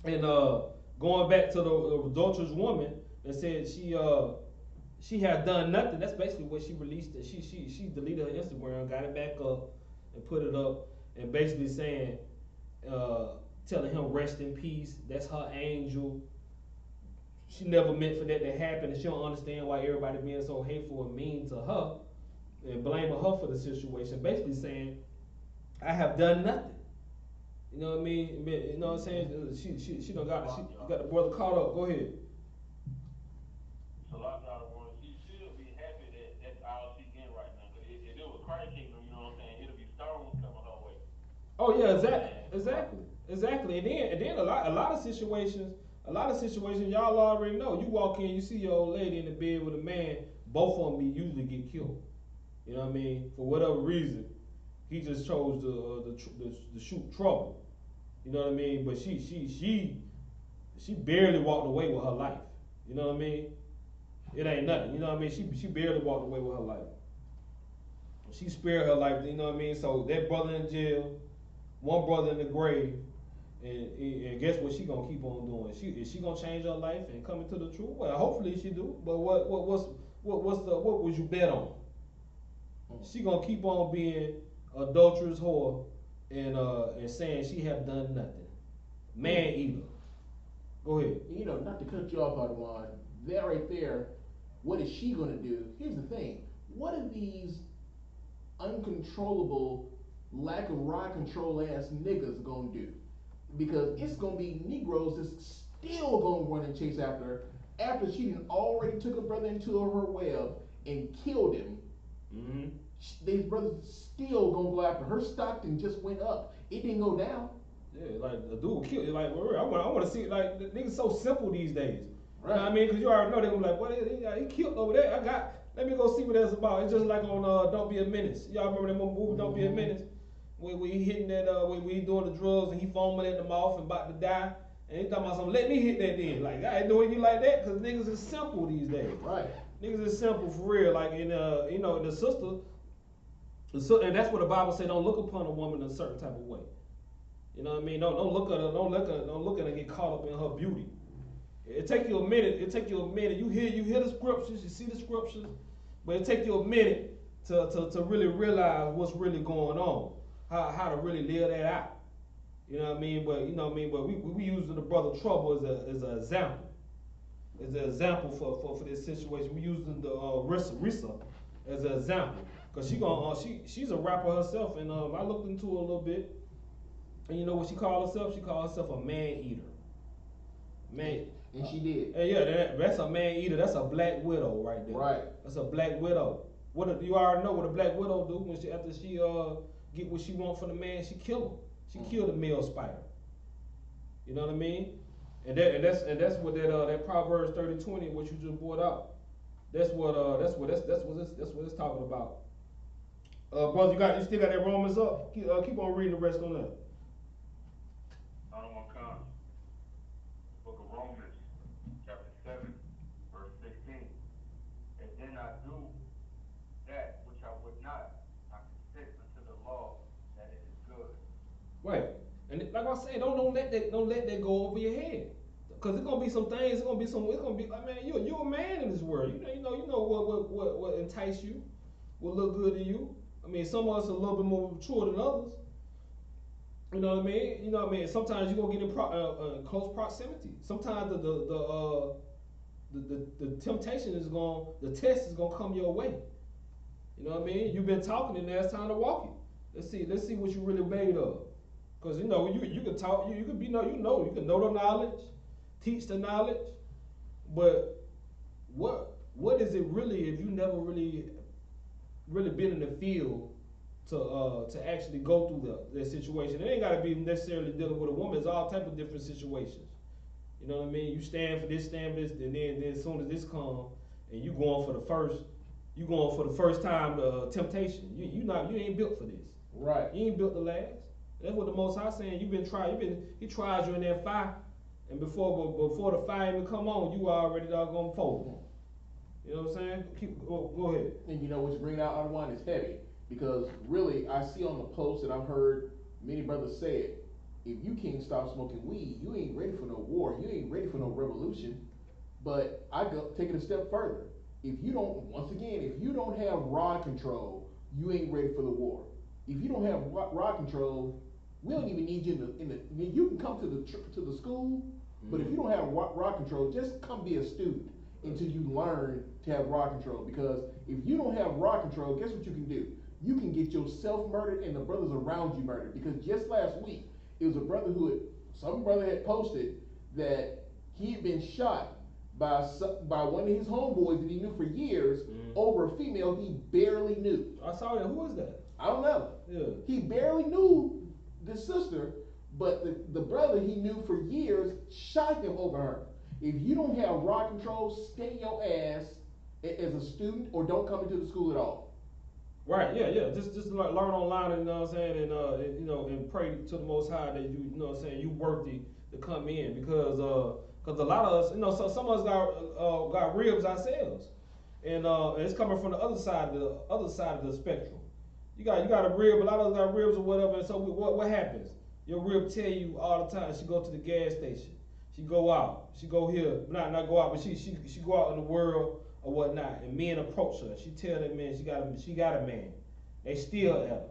And going back to the adulterous woman that said she had done nothing. That's basically what she released. She deleted her Instagram, got it back up, and put it up, and basically saying, telling him rest in peace. That's her angel. She never meant for that to happen, and she don't understand why everybody being so hateful and mean to her, and blaming her for the situation. Basically saying, I have done nothing. You know what I mean? You know what I'm saying? She got the brother caught up. Go ahead. So a lot of women, she should be happy that that's all she getting right now. Cause if it was Christ kingdom, you know what I'm saying? It'll be stones coming her way. Oh yeah, exactly. And then a lot of situations, y'all already know. You walk in, you see your old lady in the bed with a man. Both of them usually get killed. You know what I mean? For whatever reason, he just chose to shoot trouble. You know what I mean? But she barely walked away with her life. You know what I mean? It ain't nothing. You know what I mean? She barely walked away with her life. She spared her life. You know what I mean? So that brother in jail, one brother in the grave, and guess what she gonna keep on doing? Is she gonna change her life and come into the truth? Well, hopefully she do. But what would you bet on? She gonna keep on being adulterous whore and saying she have done nothing. Man eater. Go ahead. You know, not to cut you off, Adawan, that right there, what is she gonna do? Here's the thing. What are these uncontrollable, lack of ride control ass niggas gonna do? Because it's gonna be Negroes that's still gonna run and chase after her after she done already took her brother into her web and killed him. Mm-hmm. These brothers still gonna go after her. Stockton just went up. It didn't go down. Yeah, like the dude killed. Like I want to see. Like the niggas so simple these days. Right. You know what I mean? Because you already know they're gonna be like, what he killed over there. Let me go see what that's about. It's just like on Don't Be a Menace. Y'all remember that movie Don't Be a Menace? Where he hitting that where he doing the drugs and he foaming at the mouth and about to die. And he talking about something, let me hit that then. Like, I ain't doing you like that because niggas is simple these days. Right. Niggas is simple for real. Like in you know, the sister, and that's what the Bible say, don't look upon a woman in a certain type of way. You know what I mean? Don't look at her, don't look at her and get caught up in her beauty. It take you a minute. You hear the scriptures, you see the scriptures, but it take you a minute to really realize what's really going on, how to really live that out. You know what I mean? But you know what I mean. But we using the brother trouble as an example, for this situation. We using the Risa as an example, cause she's a rapper herself, and I looked into her a little bit, and you know what she called herself? She called herself a man eater. Man. And she did. And yeah, that's a man eater. That's a black widow right there. Right. That's a black widow. You already know what a black widow do when after she get what she want from the man, she kill him. She killed the male spider. You know what I mean? And that's what that Proverbs 30:20, what you just brought out. That's what it's talking about. Brother, you still got that Romans up? Keep on reading the rest on that. Solomon comes. Book of Romans, chapter 7, verse 16. And then I do that which I would not. I consent unto the law that it is good. Right. And like I say, don't let that go over your head. Cause it's gonna be some things. It's gonna be. I mean, you're a man in this world. You know what entice you, what look good to you. I mean, some of us are a little bit more mature than others. You know what I mean? You know what I mean? Sometimes you're gonna get in close proximity. Sometimes the temptation the test is gonna come your way. You know what I mean? You've been talking, and now it's time to walk it. Let's see what you really made of. Cause you can talk, you can you can know the knowledge, teach the knowledge, but what is it really if you never really been in the field to actually go through the situation? It ain't gotta be necessarily dealing with a woman. It's all type of different situations. You know what I mean? You stand for this, and then as soon as this comes, and you going for the first time temptation. You ain't built for this. Right. You ain't built to last. That's what the Most High saying. He tries you in that fire, and before the fire even come on, you already doggone fold. You know what I'm saying? Go ahead. And you know what you bring out on one is heavy, because really I see on the post and I've heard many brothers say it. If you can't stop smoking weed, you ain't ready for no war. You ain't ready for no revolution. But I go take it a step further. If you don't have rod control, you ain't ready for the war. If you don't have rod control, we don't even need you you can come to the school, but if you don't have rod control, just come be a student until you learn to have rod control. Because if you don't have rod control, guess what you can do? You can get yourself murdered and the brothers around you murdered. Because just last week, it was a brother some brother had posted that he had been shot by one of his homeboys that he knew for years over a female he barely knew. I saw that. Who is that? I don't know. Yeah. He barely knew the sister, but the brother he knew for years shot him over her. If you don't have rod control, stay your ass as a student or don't come into the school at all. Right, yeah. Just learn online, and you know what I'm saying, and and pray to the Most High that you know what I'm saying, you worthy to come in, because a lot of us, so some of us got ribs ourselves, and it's coming from the other side of the spectrum. You got a rib, a lot of us got ribs or whatever, and so what happens? Your rib tell you all the time. She go to the gas station, she go out, she go here, not go out, but she go out in the world or whatnot, and men approach her. She tell that man she got a man. They still at her.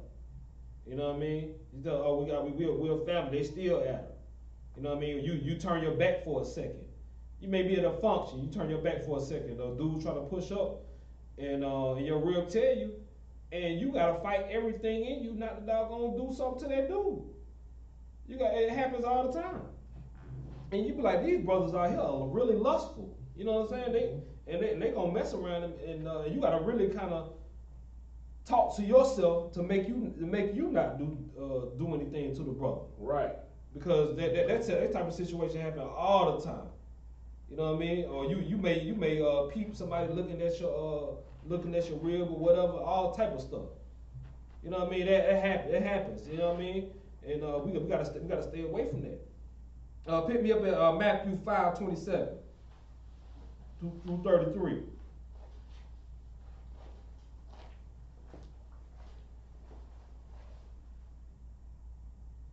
You know what I mean? You tell, oh, we're a family. They still at her. You know what I mean? You turn your back for a second. You may be at a function. You turn your back for a second. The dude trying to push up, and your rib tell you, and you gotta fight everything in you not to doggone do something to that dude. It happens all the time. And you be like, these brothers out here are really lustful. You know what I'm saying? They gonna mess around, and you gotta really kind of talk to yourself to make you not do anything to the brother. Right. Because that type of situation happen all the time. You know what I mean? Or you may peep somebody looking at your rib or whatever, all type of stuff. You know what I mean? It happens. You know what I mean? And we gotta stay away from that. Pick me up at Matthew 5:27 through 33.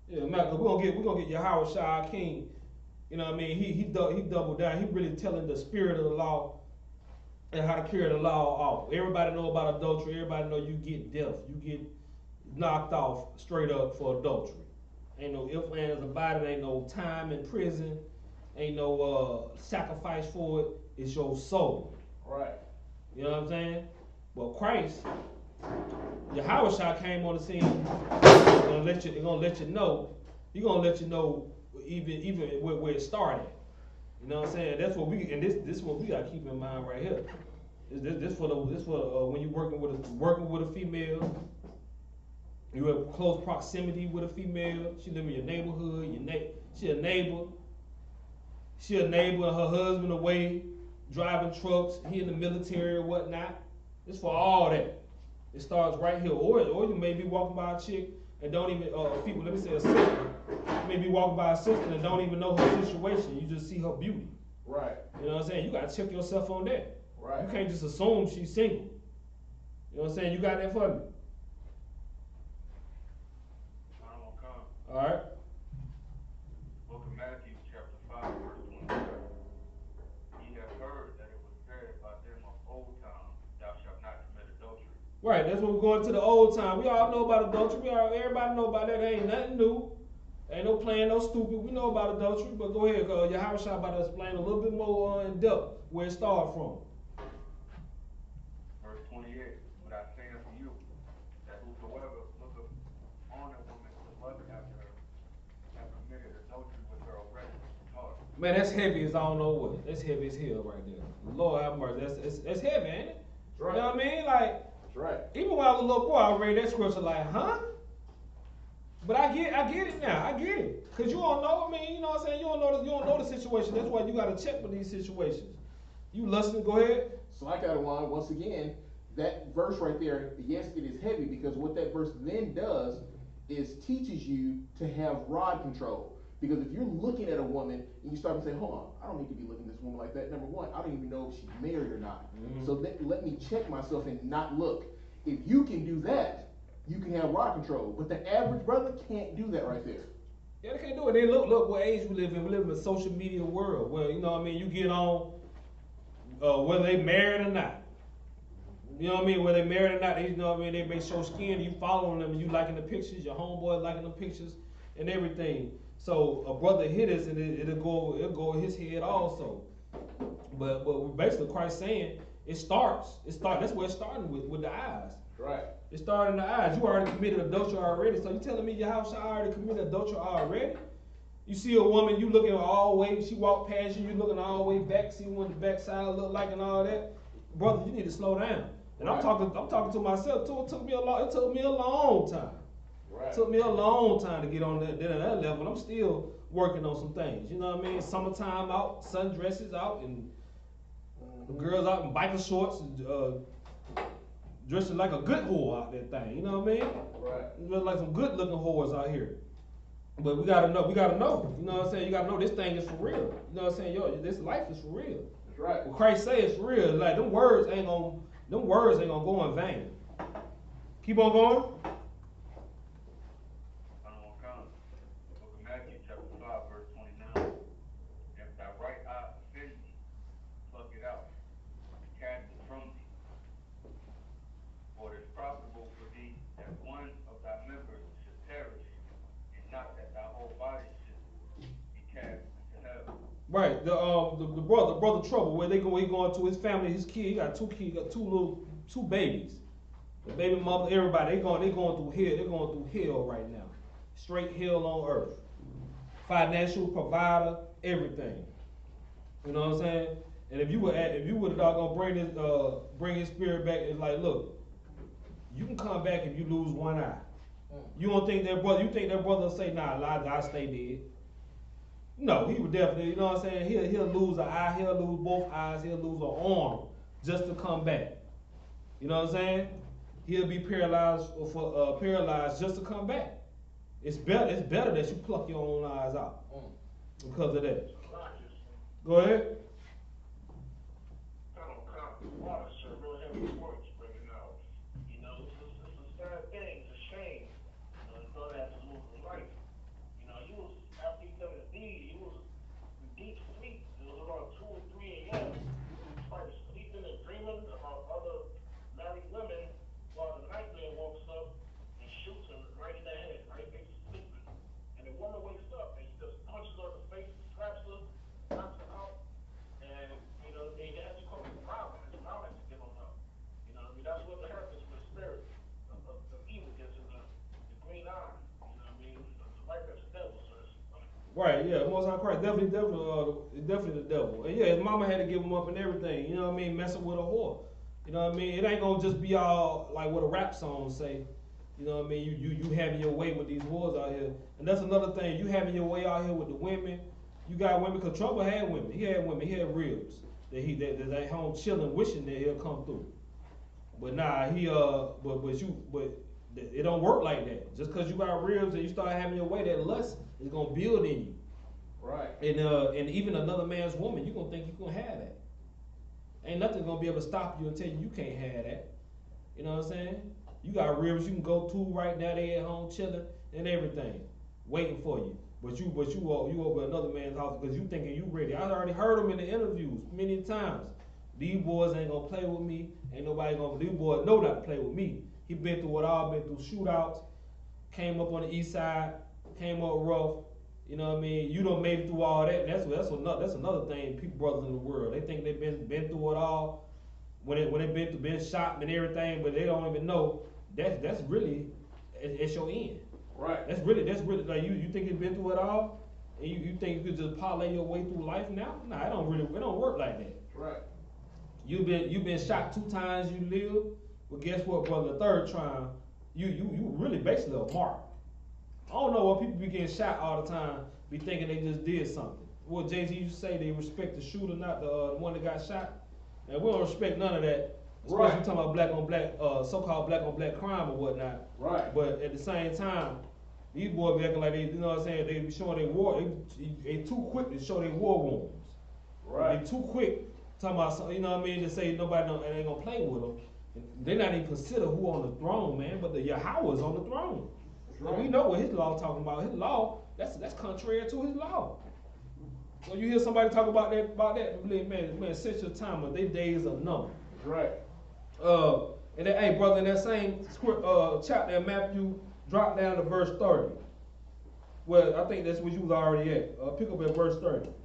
Yeah, Matt, we're gonna get Yahanna King. You know what I mean? He doubled down. He really telling the spirit of the law and how to carry the law off. Everybody know about adultery. Everybody know you get death. You get knocked off straight up for adultery. Ain't no ifs, ands about it. Ain't no time in prison. Ain't no sacrifice for it. It's your soul. Right. You know what I'm saying? But Christ, Yahanna came on the scene. He's gonna let you know. He's gonna let you know even where it started. You know what I'm saying? That's what we and this is what we gotta keep in mind right here. This for when you're working with a female. You have close proximity with a female. She live in your neighborhood. She a neighbor. She a neighbor. And her husband away driving trucks. He in the military or whatnot. It's for all that. It starts right here. Or you may be walking by a chick and don't even people. Let me say a sister. You may be walking by a sister and don't even know her situation. You just see her beauty. Right. You know what I'm saying? You gotta check yourself on that. Right. You can't just assume she's single. You know what I'm saying? You got that for me. All right. Book of Matthew, chapter 5, verse 27. Ye have heard that it was said by them of old time, thou shalt not commit adultery. Right, that's what we're going to the old time. We all know about adultery. Everybody know about that. It ain't nothing new. Ain't no playing no stupid. We know about adultery, but go ahead, Yahanna about to explain a little bit more in depth where it started from. Verse 28. But I say unto you, that whosoever looketh on a woman to lust after her, hath committed adultery with her already in his heart. Man, that's heavy as I don't know what. That's heavy as hell right there. Lord have mercy. That's heavy, ain't it? Right. You know what I mean? Like, That's right. even when I was a little boy, I read that scripture like, huh? But I get it now. I get it. Cause you don't know. I mean, you know what I'm saying? You don't know the situation. That's why you gotta check with these situations. You lusting, go ahead. So I got one once again. That verse right there, yes, it is heavy because what that verse then does is teaches you to have rod control. Because if you're looking at a woman and you start to say, hold on, I don't need to be looking at this woman like that. Number one, I don't even know if she's married or not. Mm-hmm. So let me check myself and not look. If you can do that, you can have rod control. But the average brother can't do that right there. Yeah, they can't do it. Then look what age we live in. We live in a social media world where, you know what I mean, you get on whether they married or not. You know what I mean? Whether they married or not, you know what I mean, they may show skin, you following them, and you liking the pictures, your homeboy liking the pictures and everything. So a brother hit us and it'll go in his head also. But basically Christ saying that's where it's starting with the eyes. Right. It started in the eyes. You already committed adultery already. So you telling me your house already committed adultery already? You see a woman, you looking all the way, she walked past you, you looking all the way back, see what the backside look like and all that. Brother, you need to slow down. And Right. I'm talking to myself too. It took me a long time. Right. It took me a long time to get on that level. I'm still working on some things. You know what I mean? Summertime out, sundresses out, and the girls out in biker shorts, and, dressing like a good whore out that thing. You know what I mean? Right. Dressing like some good looking whores out here. But we gotta know. You know what I'm saying? You gotta know this thing is for real. You know what I'm saying? Yo, this life is for real. That's right. What Christ say is for real. Like them words ain't gonna go in vain. Keep on going. Book of Matthew, chapter 5, verse 29. If thy right eye offend thee, pluck it out, cast it from thee. For it is profitable for thee that one of thy members should perish, and not that thy whole body should be cast into hell. Right, the brother Trouble, where he going to his family, his kid. He got two babies. The baby mother, everybody, they going through hell. They're going through hell right now. Straight hell on earth. Financial provider, everything. You know what I'm saying? And if you were the dog gonna bring his spirit back, it's like, look, you can come back if you lose one eye. You don't think that brother? You think that brother will say, nah, I stay dead? No, he would definitely. You know what I'm saying? He'll lose an eye. He'll lose both eyes. He'll lose an arm just to come back. You know what I'm saying? He'll be paralyzed just to come back. It's better that you pluck your own eyes out because of that. Go ahead. I don't count the water, sir. Real heavy words breaking out. You know, it's a sad thing. It's a shame. You know, his brother had to lose his life. You know, he was, after he done his deed, he was in deep sleep. It was about 2 or 3 a.m. He was like sleeping and dreaming Right, yeah, Most High Christ, definitely the devil. And yeah, his mama had to give him up and everything, you know what I mean, messing with a whore. You know what I mean? It ain't gonna just be all like what a rap song say. You know what I mean? You having your way with these whores out here. And that's another thing, you having your way out here with the women. You got women, cause Trouble had women. He had women, he had ribs. That they home chilling, wishing that he'll come through. But nah, but it don't work like that. Just cause you got ribs and you start having your way, that lust is gonna build in you. Right. And even another man's woman, you gonna think you gonna have that. Ain't nothing gonna be able to stop you and tell you can't have that. You know what I'm saying? You got ribs you can go to right now. They at home chilling and everything, waiting for you. But you over another man's house because you thinking you ready. I already heard them in the interviews many times. These boys ain't gonna play with me. Ain't nobody gonna. These boys know not to play with me. He been through it all. Been through shootouts. Came up on the east side. Came up rough. You know what I mean? You done made it through all that. And that's another thing. People, brothers in the world, they think they been through it all. When they been shot and everything, but they don't even know that's really it's your end. Right. That's really like you think you've been through it all, and you think you could just parlay your way through life now? Nah, it don't work like that. Right. You've been shot 2 times, you live. Well, guess what, brother? The third time, you really basically a mark. I don't know why people be getting shot all the time, be thinking they just did something. What Jay-Z used to say, they respect the shooter, not the one that got shot. And we don't respect none of that. Especially Right. talking about black on black, so-called black on black crime or whatnot. Right. But at the same time, these boys be acting like they, you know what I'm saying, they be showing their war, they too quick to show their war wounds. Right. They too quick talking about, you know what I mean, to say nobody ain't gonna play with them. They not even consider who on the throne, man, but the Yahweh's on the throne. Right. And we know what his law talking about. His law, that's contrary to his law. So you hear somebody talk about that, man, set your timer. They days are numbered. Right. And then, hey, brother, in that same chapter in Matthew, drop down to verse 30. Well, I think that's where you was already at. Pick up at verse 30. Book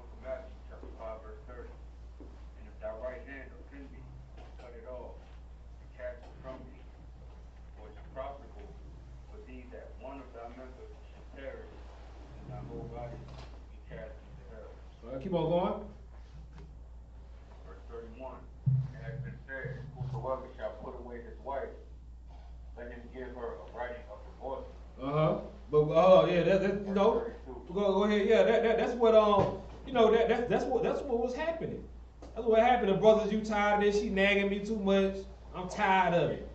of Matthew, chapter 5, verse 30. And if thy right hand offend thee, cut it off, and cast it from thee. For it's profitable for thee that one of thy members should perish, and thy whole body be cast into hell. All right, keep on going. Verse 31. And has been said, whosoever shall put away his wife, let him give her a writing of divorce. But yeah, that you know, go ahead. Yeah, that's what you know, that's what was happening. That's what happened. The brothers, you tired of this? She nagging me too much. I'm tired of it.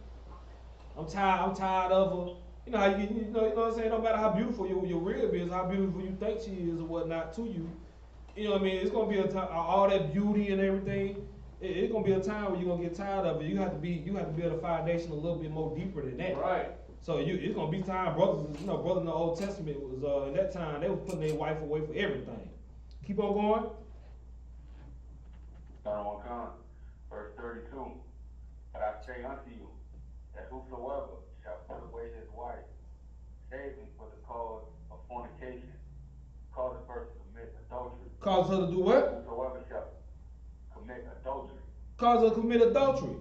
I'm tired of her. You know, you know what I'm saying. No matter how beautiful your rib is, how beautiful you think she is or whatnot to you. You know what I mean? It's gonna be a time, all that beauty and everything. It's gonna be a time where you're gonna get tired of it. You have to build a foundation a little bit more deeper than that. Right. So it's gonna be time, brothers. You know, brothers in the Old Testament was in that time they was putting their wife away for everything. Keep on going. Verse 32. But I say unto you that whosoever shall put away his wife, saving for the cause of fornication, cause a person to commit adultery. Cause her to do what? Whosoever shall commit adultery. Cause her to commit adultery.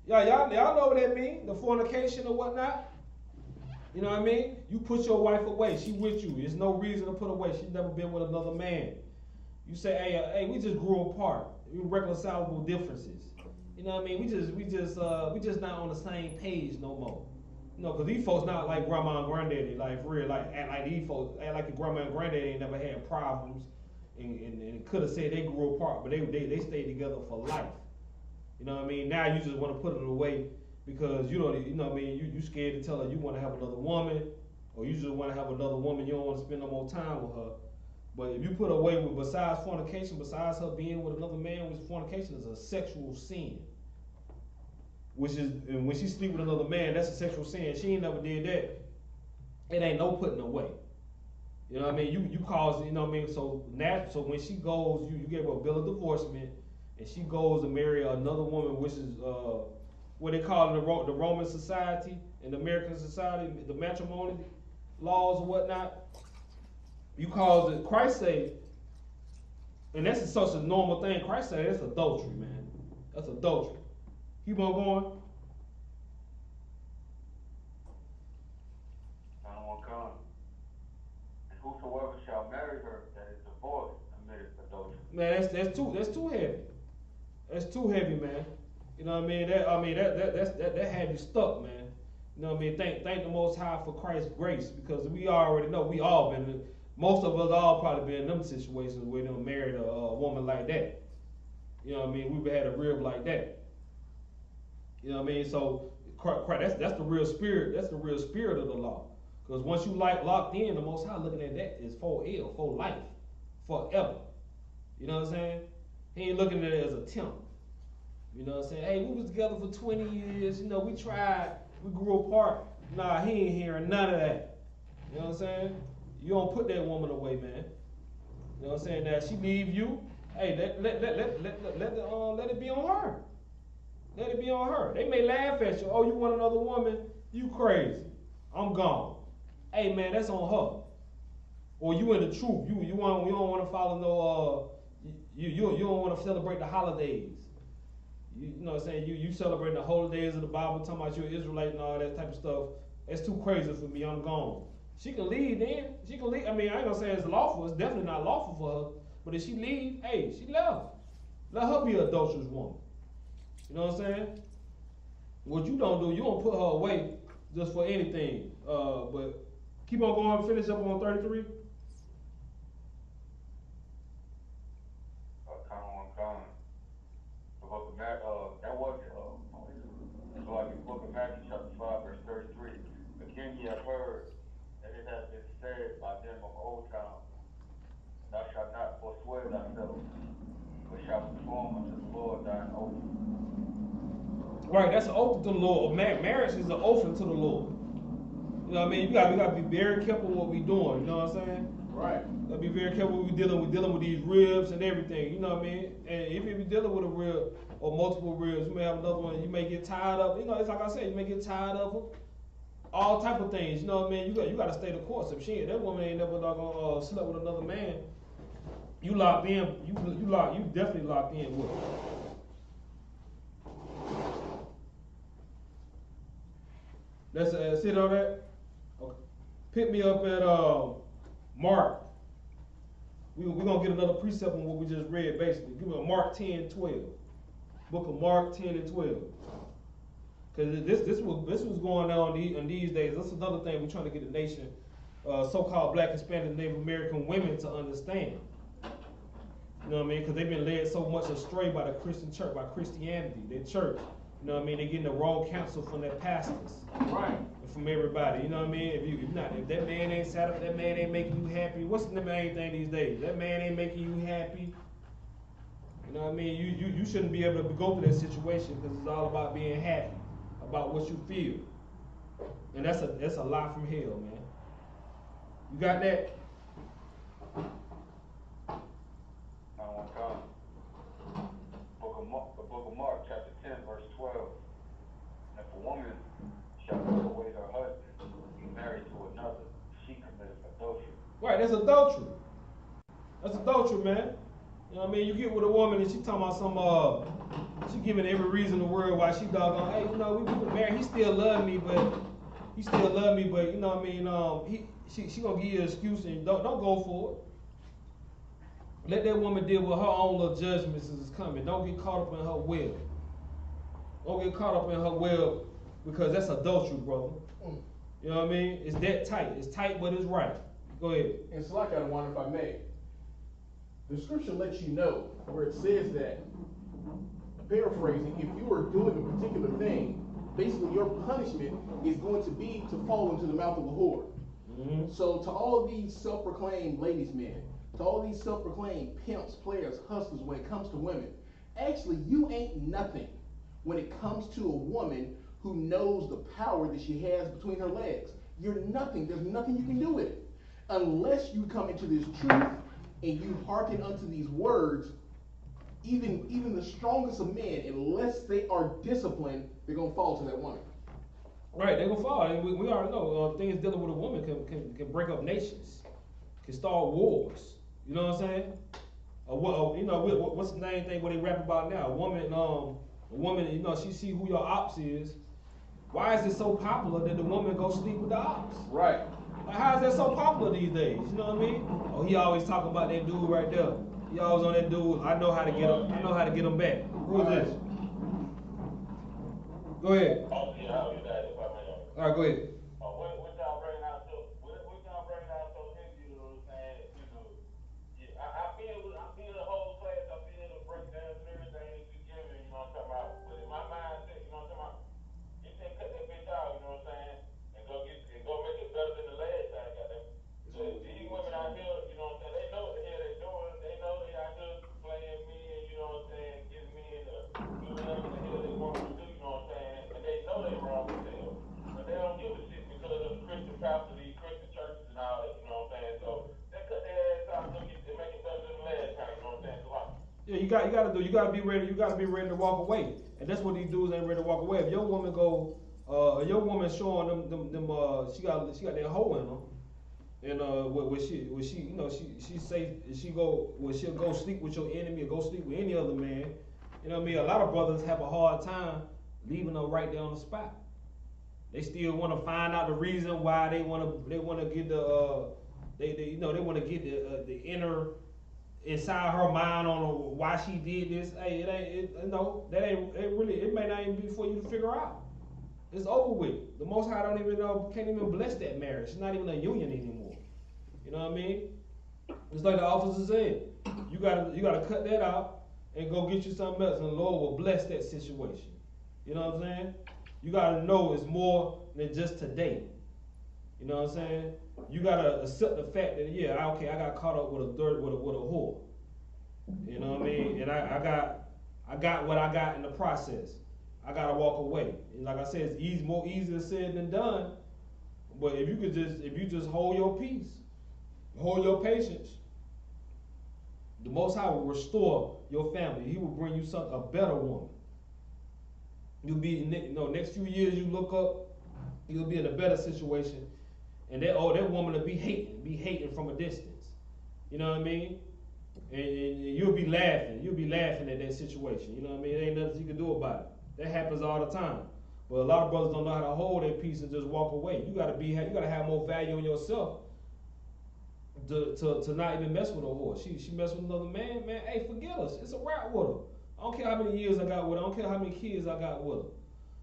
Y'all know what that means? The fornication or whatnot. You know what I mean? You put your wife away. She with you. There's no reason to put away. She's never been with another man. You say, hey, we just grew apart. We reconcilable differences. You know what I mean? We just not on the same page no more. You know, cause these folks not like grandma and granddaddy, like for real, like act like these folks act like the grandma and granddaddy ain't never had problems, and could have said they grew apart, but they stayed together for life. You know what I mean? Now you just want to put it away because you know what I mean? You scared to tell her you want to have another woman, or you just want to have another woman. You don't want to spend no more time with her. But if you put her away with, besides fornication, besides her being with another man, which fornication is a sexual sin. Which is, and when she sleep with another man, that's a sexual sin. She ain't never did that. It ain't no putting away. You know what I mean? You cause, you know what I mean? So when she goes, you gave her a bill of divorcement, and she goes to marry another woman, which is what they call in the Roman society and the American society, the matrimony laws or whatnot. You cause it, Christ say, and that's such a normal thing. Christ say that's adultery, man. That's adultery. Keep on going. I don't want to come. Man, that's too heavy. That's too heavy, man. You know what I mean? That had you stuck, man. You know what I mean? Thank the Most High for Christ's grace, because we already know we all been. Most of us all probably been in them situations where they married a woman like that. You know what I mean? We've had a rib like that. You know what I mean? So that's the real spirit. That's the real spirit of the law. Because once you locked in, the Most High looking at that is for life, forever. You know what I'm saying? He ain't looking at it as a temp. You know what I'm saying? Hey, we was together for 20 years. You know, we tried. We grew apart. Nah, he ain't hearing none of that. You know what I'm saying? You don't put that woman away, man. You know what I'm saying? Now she leave you. Hey, let it be on her. Let it be on her. They may laugh at you. Oh, you want another woman? You crazy. I'm gone. Hey, man, that's on her. Or you in the truth. You don't want to follow no. You don't want to celebrate the holidays. You know what I'm saying? You celebrate the holy days of the Bible, talking about you're an Israelite and all that type of stuff. That's too crazy for me. I'm gone. She can leave then. She can leave. I mean, I ain't gonna say it's lawful. It's definitely not lawful for her. But if she leave, hey, she left. Let her be an adulterous woman. You know what I'm saying? What you don't do, you don't put her away just for anything. But keep on going. Finish up on 33. That was so like in the book of Matthew chapter 5 verse 33. Again ye have heard that it has been said by them of old time, thou shalt not forswear thyself, but shalt perform unto the Lord thine oath. Right, that's an oath to the Lord. Marriage is an oath unto the Lord. You know what I mean? We gotta be very careful what we doing. You know what I'm saying? Right. Gotta be very careful what we dealing with. Dealing with these ribs and everything. You know what I mean? And if you be dealing with a rib or multiple ribs, you may have another one. You may get tired of. You know, it's like I said, you may get tired of them. All type of things. You know what I mean? You got to stay the course. If that woman ain't never gonna slept with another man, you locked in. You definitely locked in with her. Let's sit on that. Okay. Pick me up at Mark. We're going to get another precept on what we just read, basically. Give me a Mark 10, 12. Book of Mark 10 and 12. Because this was going on in these days. That's another thing we're trying to get the nation, so-called Black, Hispanic, Native American women to understand. You know what I mean? Because they've been led so much astray by the Christian church, by Christianity, their church. You know what I mean? They're getting the wrong counsel from their pastors. Right. And from everybody. You know what I mean? If that man ain't satisfied, that man ain't making you happy. What's the main thing these days? That man ain't making you happy. You know what I mean? You shouldn't be able to go through that situation, because it's all about being happy, about what you feel. And that's a lie from hell, man. You got that? The book of Mark, chapter 10, verse 12. And if a woman shall put away her husband, be married to another, she committeth adultery. Right, that's adultery. That's adultery, man. You know what I mean? You get with a woman and she talking about she giving every reason in the world why she doggone, hey, you know, we been married, he still love me, but you know what I mean, she gonna give you an excuse, and don't go for it. Let that woman deal with her own little judgments as it's coming. Don't get caught up in her web. Don't get caught up in her web, because that's adultery, brother. You know what I mean? It's that tight. It's tight, but it's right. Go ahead. And it's like Yahanna, if I may. The scripture lets you know where it says that, paraphrasing, if you are doing a particular thing, basically your punishment is going to be to fall into the mouth of a whore. Mm-hmm. So to all of these self-proclaimed ladies' men, to all these self-proclaimed pimps, players, hustlers, when it comes to women, actually you ain't nothing when it comes to a woman who knows the power that she has between her legs. You're nothing. There's nothing you can do with it. Unless you come into this truth and you hearken unto these words, even the strongest of men, unless they are disciplined, they're going to fall to that woman. Right, they're going to fall. And we already know things dealing with a woman can break up nations, can start wars. You know what I'm saying? You know, what's the main thing what they rap about now? A woman, you know, she see who your ops is. Why is it so popular that the woman go sleep with the ops? Right. Like, how is that so popular these days? You know what I mean? Oh, he always talking about that dude right there. Y'all was on that dude. I know how to get him. I know how to get him back. Who is this? Go ahead. Oh, yeah, how you that, if I may. All right, go ahead. What y'all bringing out so heavy, you know what I'm saying? You know, yeah, I feel the whole class, I feel the breakdowns and everything that you giving, you know what I'm talking about? But in my mindset, you know what I'm talking about? You said cut that bitch out, you know what I'm saying? And go make it better than the last time, goddamn. These women out here, you know what I'm saying? They know what the hell they doing. They know they out here playing men, you know what I'm saying? Getting men to do whatever the hell they want them to do, you know what I'm saying? And they know they wrong as hell. But they don't give a shit because of the Christian pastors, these Christian churches and all that, you know what I'm saying? So they cut their ass out and make it better than the last time, you know what I'm saying? So Yeah, you gotta be ready. You gotta be ready to walk away, and that's what these dudes ain't ready to walk away. If your woman your woman showing them, she got that hoe in them, and she you know she say she'll go sleep with your enemy or go sleep with any other man. You know what I mean? A lot of brothers have a hard time leaving her right there on the spot. They still want to find out the reason why they want to get they want to get the inner inside her mind on why she did this. Hey, it may not even be for you to figure out. It's over with. The Most High can't even bless that marriage. It's not even a union anymore. You know what I mean? It's like the officer said. You gotta cut that out and go get you something else, and the Lord will bless that situation. You know what I'm saying? You gotta know it's more than just today. You know what I'm saying? You gotta accept the fact that I got caught up with a whore. You know what I mean? And I got what I got in the process. I gotta walk away. And like I said, it's more easier said than done. But if you just hold your peace, hold your patience, the Most High will restore your family. He will bring you a better woman. You'll be next few years you look up, you'll be in a better situation. And that woman will be hating from a distance. You know what I mean? And you'll be laughing at that situation. You know what I mean? There ain't nothing you can do about it. That happens all the time. But a lot of brothers don't know how to hold their peace and just walk away. You gotta have more value in yourself to not even mess with a whore. She messed with another man, hey, forget us. It's a wrap with her. I don't care how many years I got with her. I don't care how many kids I got with her.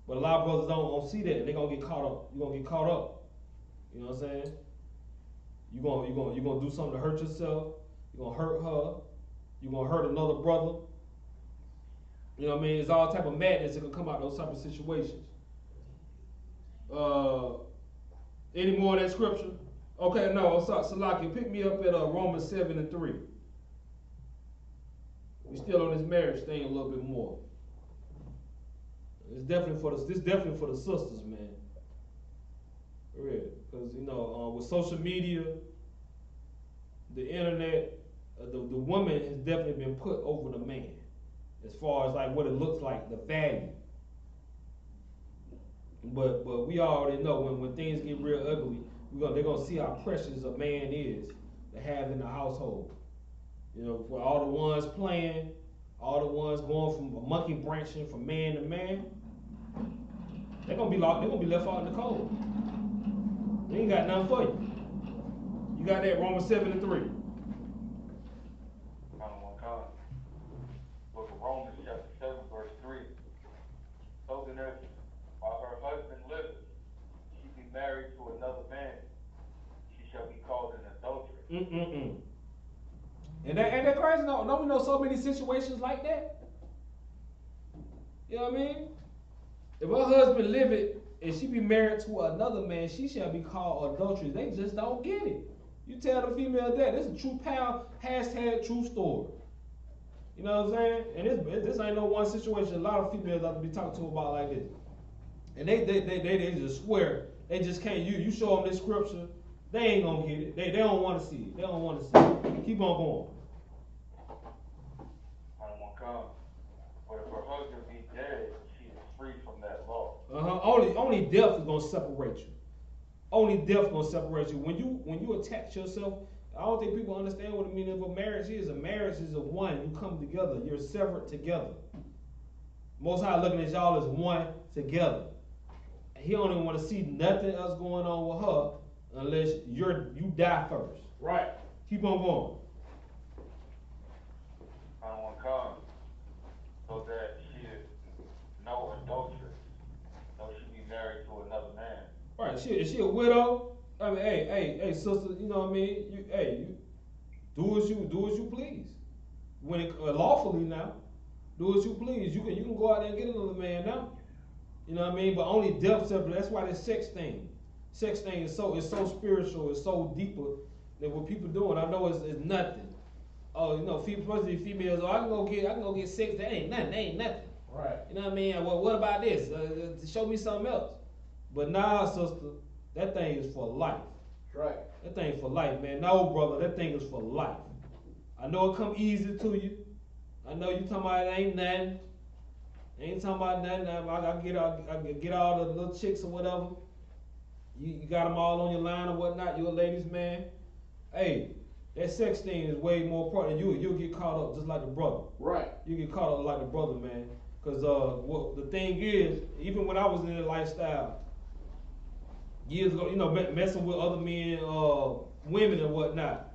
But a lot of brothers don't see that, and they're gonna get caught up. You're gonna get caught up. You know what I'm saying? You're gonna do something to hurt yourself. You're gonna hurt her. You're gonna hurt another brother. You know what I mean? It's all type of madness that can come out of those type of situations. Any more of that scripture? Okay, no, Salaki, pick me up at Romans 7:3. We still on this marriage thing a little bit more. It's definitely for the sisters, man. For real, because with social media, the internet, the woman has definitely been put over the man, as far as like what it looks like, the value. But we already know when things get real ugly, they're gonna see how precious a man is to have in the household. For all the ones playing, all the ones going from a monkey branching from man to man, they're gonna be left out in the cold. They ain't got nothing for you. You got that Romans 7:3. Book of Romans chapter 7 verse 3. So then while her husband liveth, she be married to another man, she shall be called an adultery. And that crazy? Don't we know so many situations like that? You know what I mean? If her husband liveth and she be married to another man, she shall be called adultery. They just don't get it. You tell the female that. This is a true hashtag true story. You know what I'm saying? And this ain't no one situation. A lot of females have to be talked to about like this. And they just swear. They just can't. You show them this scripture, they ain't gonna get it. They don't want to see it. They don't want to see it. Keep on going. I don't want to come. But if her husband be dead, she is free from that law. Only death is gonna separate you. Only death is gonna separate you. When you attach yourself, I don't think people understand what the meaning of a marriage is. A marriage is a one. You come together. You're separate together. Most High looking at y'all as one together. He don't even want to see nothing else going on with her unless you die first. Right. Keep on going. Right. Is she a widow? I mean, hey, sister, you know what I mean? You do as you please. When it lawfully now, do as you please. You can go out there and get another man now. You know what I mean? But only death separate. That's why this sex thing is so spiritual, it's so deeper than what people doing. I know it's nothing. Oh, you know, especially females. Oh, I can go get sex. That ain't nothing. Right. You know what I mean? Well, what about this? Show me something else. But nah, sister, that thing is for life. Right. That thing for life, man. No, brother, that thing is for life. I know it come easy to you. I know you talking about it ain't nothing. Ain't talking about nothing. I get all the little chicks or whatever. You got them all on your line or whatnot. You're a ladies' man. Hey, that sex thing is way more important. You'll get caught up just like the brother. Right. You get caught up like the brother, man. Cause what the thing is, even when I was in that lifestyle years ago, you know, messing with other men, women and whatnot.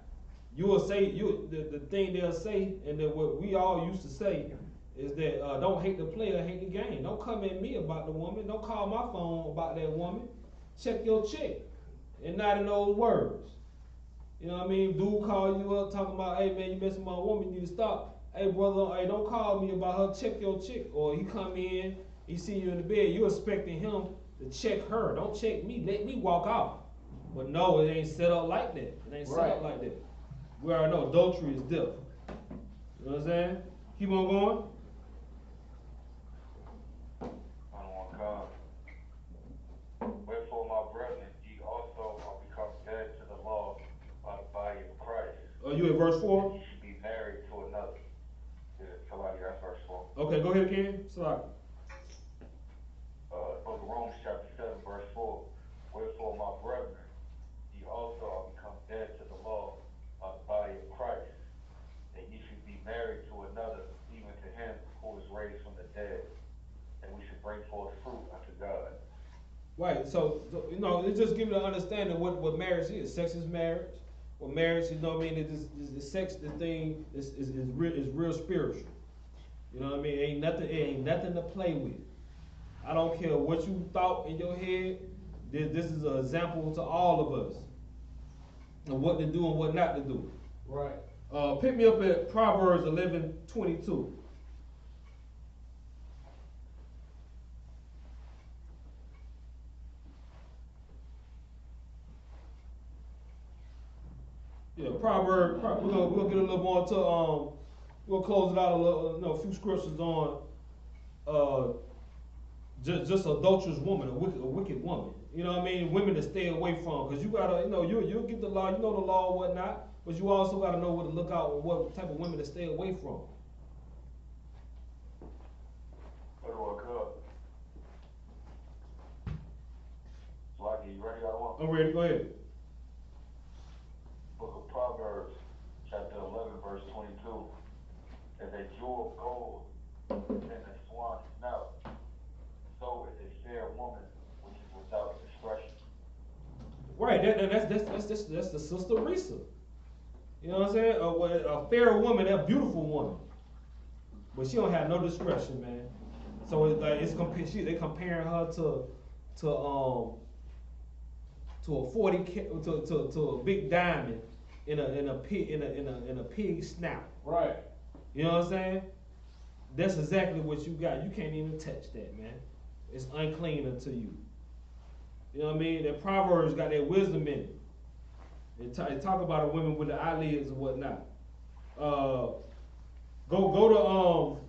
You will say the thing they'll say, and that what we all used to say is that don't hate the player, hate the game. Don't come at me about the woman. Don't call my phone about that woman. Check your chick, and not in those words. You know what I mean? Dude call you up talking about, hey man, you messing with my woman, you need to stop. Hey brother, hey, don't call me about her. Check your chick. Or he come in, he see you in the bed, you expecting him to check her. Don't check me. Let me walk off. But no, it ain't set up like that. It ain't set up like that. We already know adultery is death. You know what I'm saying? Keep on going. I don't want God. Wherefore, my brethren, ye also are become dead to the law by the body of Christ. Oh, you at verse 4? You should be married to another. Yeah, somebody, that's verse 4. Okay, go ahead, Ken. Sorry. Book of Romans chapter 7, verse 4. Wherefore, my brethren, ye also are become dead to the law by the body of Christ, that ye should be married to another, even to him who was raised from the dead, and we should bring forth fruit unto God. Right, so you know, it's just giving an understanding what marriage is. Sex is marriage. Well, marriage, you know what I mean? The sex, the thing is real spiritual. You know what I mean? It ain't nothing to play with. I don't care what you thought in your head. This is an example to all of us of what to do and what not to do. Right. Pick me up at Proverbs 11:22. Yeah, Proverbs. We're gonna get a little more to we'll close it out a little. You know, a few scriptures on just adulterous woman, a wicked woman. You know what I mean? Women to stay away from, because you gotta, you know, you'll get the law, you know the law and whatnot, but you also gotta know what to look out, what type of women to stay away from. Lucky, you ready? I'm ready. Go ahead. Book of Proverbs, chapter 11, verse 22. As a jewel of gold in a swan's mouth, so is a fair woman which is without discretion. Right. That's the sister Risa. You know what I'm saying? A fair woman, that beautiful woman, but she don't have no discretion, man. So it's like they comparing her to a 40 to a big diamond in a pig snout. Right. You know what I'm saying? That's exactly what you got. You can't even touch that, man. It's unclean unto you. You know what I mean? That Proverbs got that wisdom in it. They talk about a woman with the eyelids and whatnot. We're gonna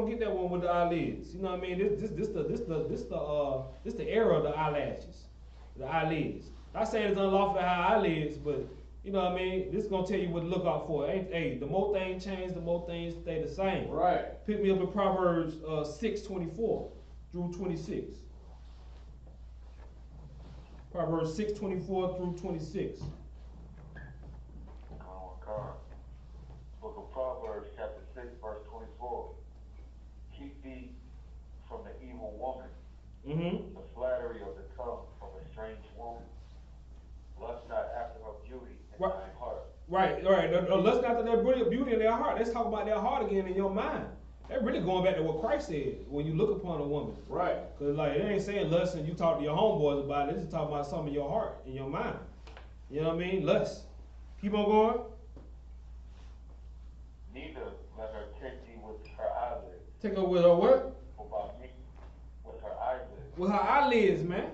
get that one with the eyelids. You know what I mean? This the era of the eyelashes, the eyelids. Not saying it's unlawful to have eyelids, but you know what I mean? This is gonna tell you what to look out for. Hey, the more things change, the more things stay the same. Right. Pick me up in Proverbs 6:24 through 26. Proverbs 6:24 through 26. Book of Proverbs, chapter 6, verse 24. Keep thee from the evil woman, the flattery of the tongue of a strange woman. Lust not after her beauty in thine heart. Right. Lust not after their beauty in their heart. Let's talk about their heart again in your mind. That really going back to what Christ said when you look upon a woman. Right. Cause like it ain't saying lust and you talk to your homeboys about it. It's just talking about something in your heart, in your mind. You know what I mean? Lust. Keep on going. Neither let her tempt thee with her eyelids. Take her with her what? About me, with her eyelids. With her eyelids, man.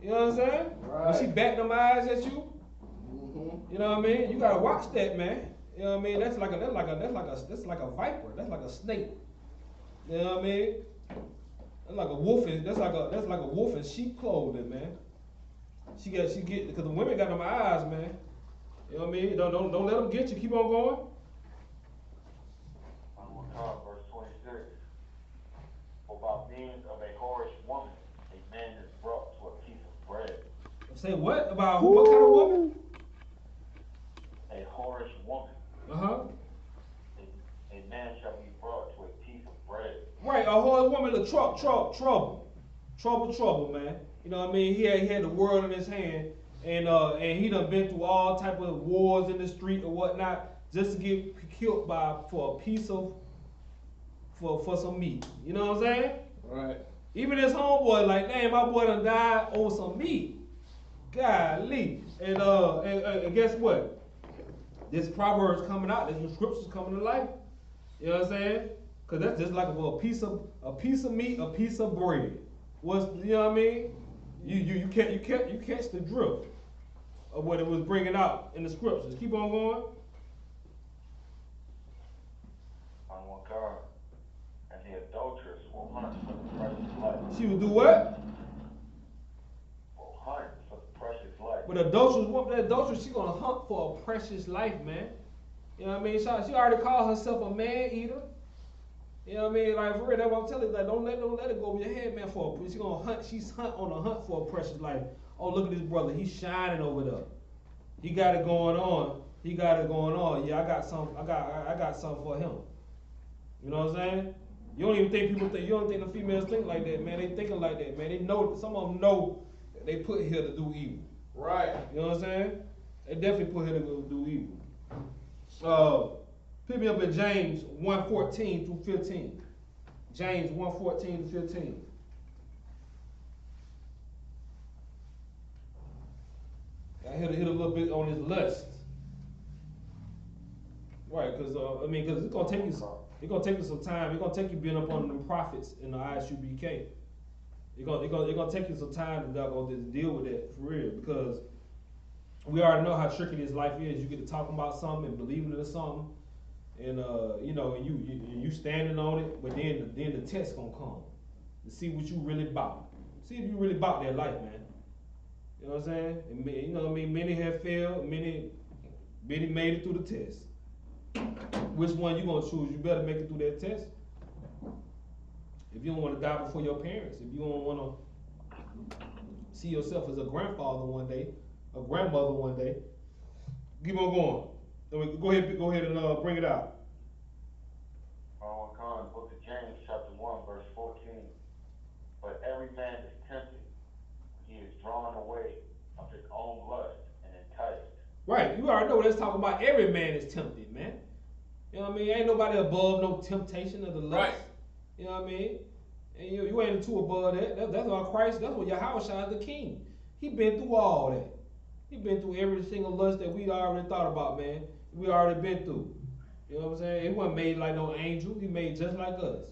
You know what I'm saying? Right. When she back them eyes at you, Mm-hmm. you know what I mean? You gotta watch that, man. You know what I mean? That's like a viper. That's like a snake. You know what I mean? That's like a wolf that's like a wolf in sheep clothing, man. She get because the women got them eyes, man. You know what I mean? Don't let them get you. Keep on going. Verse 26. For by means of a whorish woman, a man is brought to a piece of bread. Say what? About who? What kind of woman? A whorish woman. Uh-huh. A man shall be brought to a piece of bread. Right, a whole woman, the trouble, man. You know what I mean? He had the world in his hand, and he done been through all type of wars in the street or whatnot, just to get killed for a piece of for some meat. You know what I'm saying? Right. Even his homeboy, like, damn, my boy done died over some meat. Golly. And guess what? This Proverbs coming out, this scriptures coming to life. You know what I'm saying? Cause that's just like a piece of meat, a piece of bread. You know what I mean? You catch the drift of what it was bringing out in the scriptures. Keep on going. On one card. And the adulteress will hunt for the precious life. She will do what? Will hunt for the precious life. But the adulteress, she gonna hunt for a precious life, man. You know what I mean? She already called herself a man eater. You know what I mean? Like, for real, that's what I'm telling you. Like, don't let it go over your head, man. She's on a hunt for a precious life. Oh, look at this brother. He's shining over there. He got it going on. Yeah, I got something for him. You know what I'm saying? You don't think the females think like that, man. They thinking like that, man. They know, some of them know that they put here to do evil. Right. You know what I'm saying? They definitely put here to go do evil. Pick me up at James 1:14 through 15. James 1:14 to 15. I hit a little bit on his lust. Right, because it's gonna take you some time. It's gonna take you being up on them prophets in the I.S.U.P.K. It's gonna take you some time to deal with that for real, because we already know how tricky this life is. You get to talking about something and believing in something, and you standing on it, but then the test gonna come to see what you really about. See if you really about that life, man. You know what I'm saying? And, you know what I mean? Many have failed, many made it through the test. Which one you gonna choose? You better make it through that test. If you don't want to die before your parents, if you don't want to see yourself as a grandfather one day, a grandmother one day, keep on going. Go ahead and bring it out. Book of James, chapter 1, verse 14. But every man is tempted, he is drawn away of his own lust and enticed. Right, you already know what that's talking about. Every man is tempted, man. You know what I mean? Ain't nobody above no temptation of the lust. Right. You know what I mean? And you ain't too above that. That's why Christ, that's what Yahanna is the king. He been through all that. He been through every single lust that we already thought about, man. We already been through. You know what I'm saying? He wasn't made like no angel. He made just like us.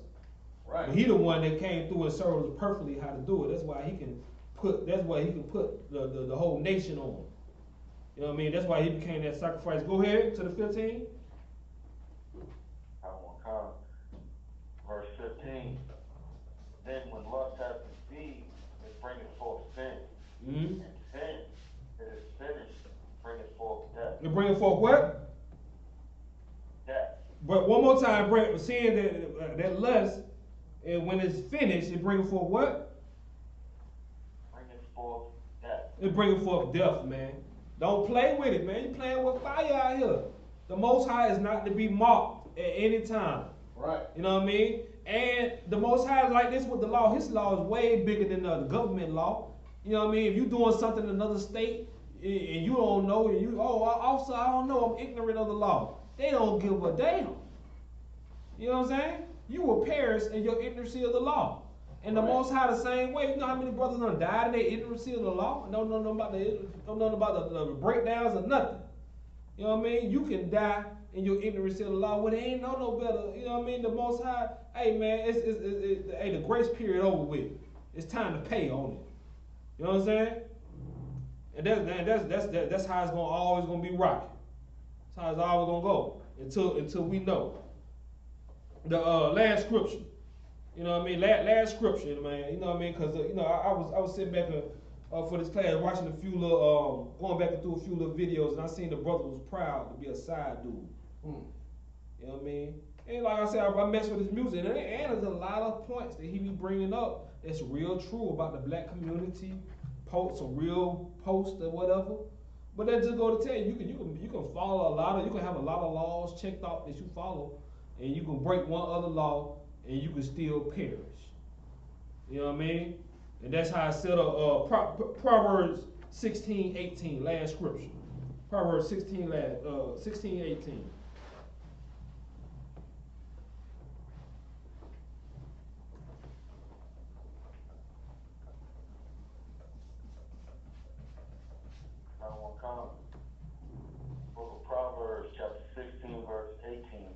Right. But he the one that came through and showed us perfectly how to do it. That's why he can put the whole nation on. You know what I mean? That's why he became that sacrifice. Go ahead to the 15. I won't come. Verse 15. Then when lust hath conceived, it bringeth forth sin. Mm-hmm. And sin, it is finished, bringeth forth death. It bringeth forth what? Death. But one more time, seeing that lust, and when it's finished, it brings forth what? Bringeth forth death. It brings forth death, man. Don't play with it, man. You're playing with fire out here. The Most High is not to be mocked at any time. Right. You know what I mean? And the Most High is like this with the law. His law is way bigger than the government law. You know what I mean? If you're doing something in another state and you don't know, and officer, I don't know, I'm ignorant of the law. They don't give a damn. You know what I'm saying? you will perish in your ignorancy of the law. And the Most High the same way. You know how many brothers done died in their ignorancy of the law and don't know nothing about the breakdowns or nothing. You know what I mean? You can die in your ignorance of the law when it ain't no better. You know what I mean? The Most High, hey man, hey, the grace period over with. It's time to pay on it. You know what I'm saying? And that's how it's always gonna be rocking. That's how it's always gonna go until we know. The last scripture. You know what I mean? Last scripture, man. You know what I mean? Because I was sitting back for this class watching a few little going back through a few little videos, and I seen the brother was proud to be a side dude. You know what I mean? And like I said, I mess with his music, and there's a lot of points that he be bringing up that's real true about the black community, some real posts or whatever. But that just go to tell you, you can follow you can have a lot of laws checked off that you follow, and you can break one other law, and you can still perish. You know what I mean? And that's how I set up Proverbs 16:18, last scripture. Proverbs 16:18. Book of Proverbs, chapter 16, verse 18.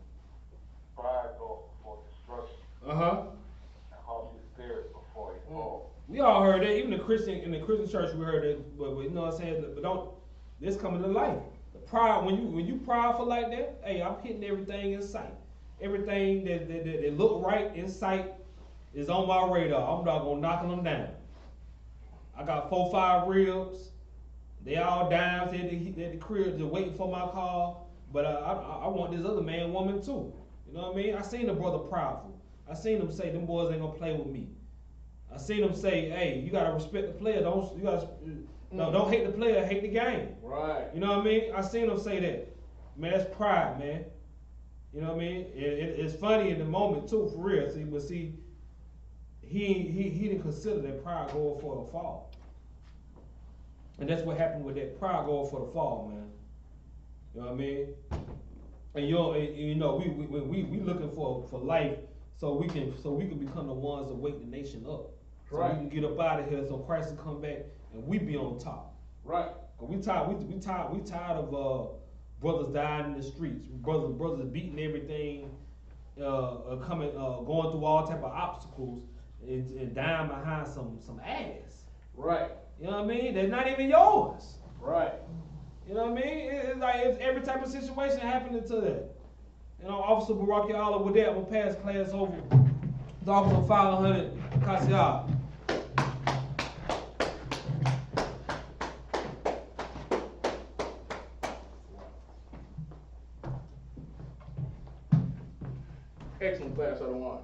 Pride goes before destruction. And haughty spirit before a fall. We all heard that. Even in the Christian church, we heard that. But you know what I'm saying? But don't. This coming to life. The pride. When you prideful like that, hey, I'm hitting everything in sight. Everything that look right in sight is on my radar. I'm not gonna knocking them down. I got 4-5 ribs. They all dimes at the crib just waiting for my call. But I want this other man, woman too. You know what I mean? I seen the brother proudful. I seen him say, them boys ain't gonna play with me. I seen him say, hey, you gotta respect the player. Don't hate the player, hate the game. Right. You know what I mean? I seen him say that. Man, that's pride, man. You know what I mean? It's funny in the moment too, for real. See, he didn't consider that pride going for a fall. And that's what happened with that pride going for the fall, man. You know what I mean? And you know, we looking for life so we can become the ones that wake the nation up. So we can get up out of here so Christ will come back and we be on top. Right. Cause we tired of brothers dying in the streets, brothers beating everything, going through all type of obstacles and dying behind some ass. Right. You know what I mean? That's not even yours. Right. You know what I mean? It's every type of situation happening to that. You know, Officer Baraki Allah, with that, I'm gonna pass class over to Officer 500 Kasiyah. Excellent class, I don't want.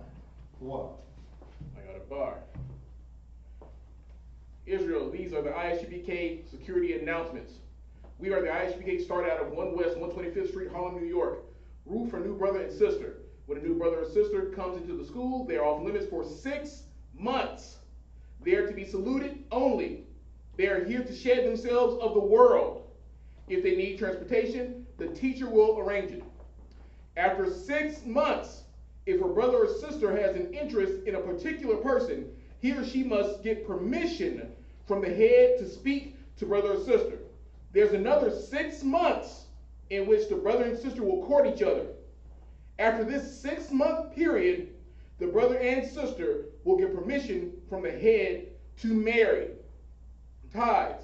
What? I got a bar. Israel, these are the I.S.U.P.K. security announcements. We are the I.S.U.P.K. started out of 1 West 125th Street, Harlem, New York. Rule for new brother and sister. When a new brother or sister comes into the school, they are off limits for 6 months. They are to be saluted only. They are here to shed themselves of the world. If they need transportation, the teacher will arrange it. After 6 months, if a brother or sister has an interest in a particular person, he or she must get permission from the head to speak to brother or sister. There's another 6 months in which the brother and sister will court each other. After this 6-month period, the brother and sister will get permission from the head to marry. Tithes,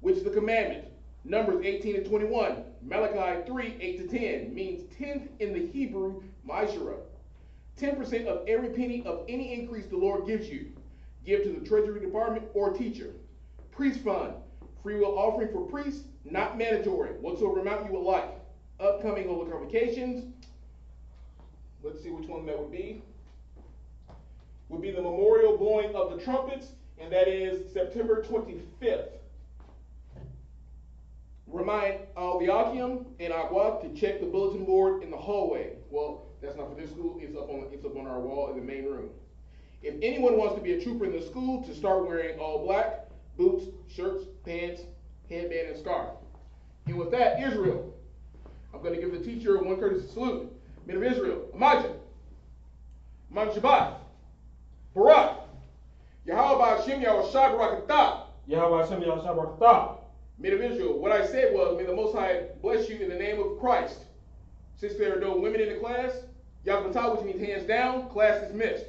which is the commandment. Numbers 18 and 21. Malachi 3, 8 to 10 means 10th in the Hebrew, Ma'ashera. 10% of every penny of any increase the Lord gives you. Give to the Treasury Department or teacher. Priest fund, free will offering for priests, not mandatory, whatsoever amount you would like. Upcoming holy convocations, let's see which one that would be. Would be the memorial blowing of the trumpets, and that is September 25th. Remind Al-Biakim and Agua to check the bulletin board in the hallway. Well, that's not for this school, it's up on our wall in the main room. If anyone wants to be a trooper in the school, to start wearing all black, boots, shirts, pants, headband, and scarf. And with that, Israel, I'm going to give the teacher one courtesy salute. Men of Israel, Imagine. Man Shabbat. Barak. Yahweh Hashem Yahweh Shai Barakatah. Yahweh Hashem Yahweh Shai Barakatah. Men of Israel, what I said was, may the Most High bless you in the name of Christ. Since there are no women in the class, Yahweh, which means hands down, class dismissed.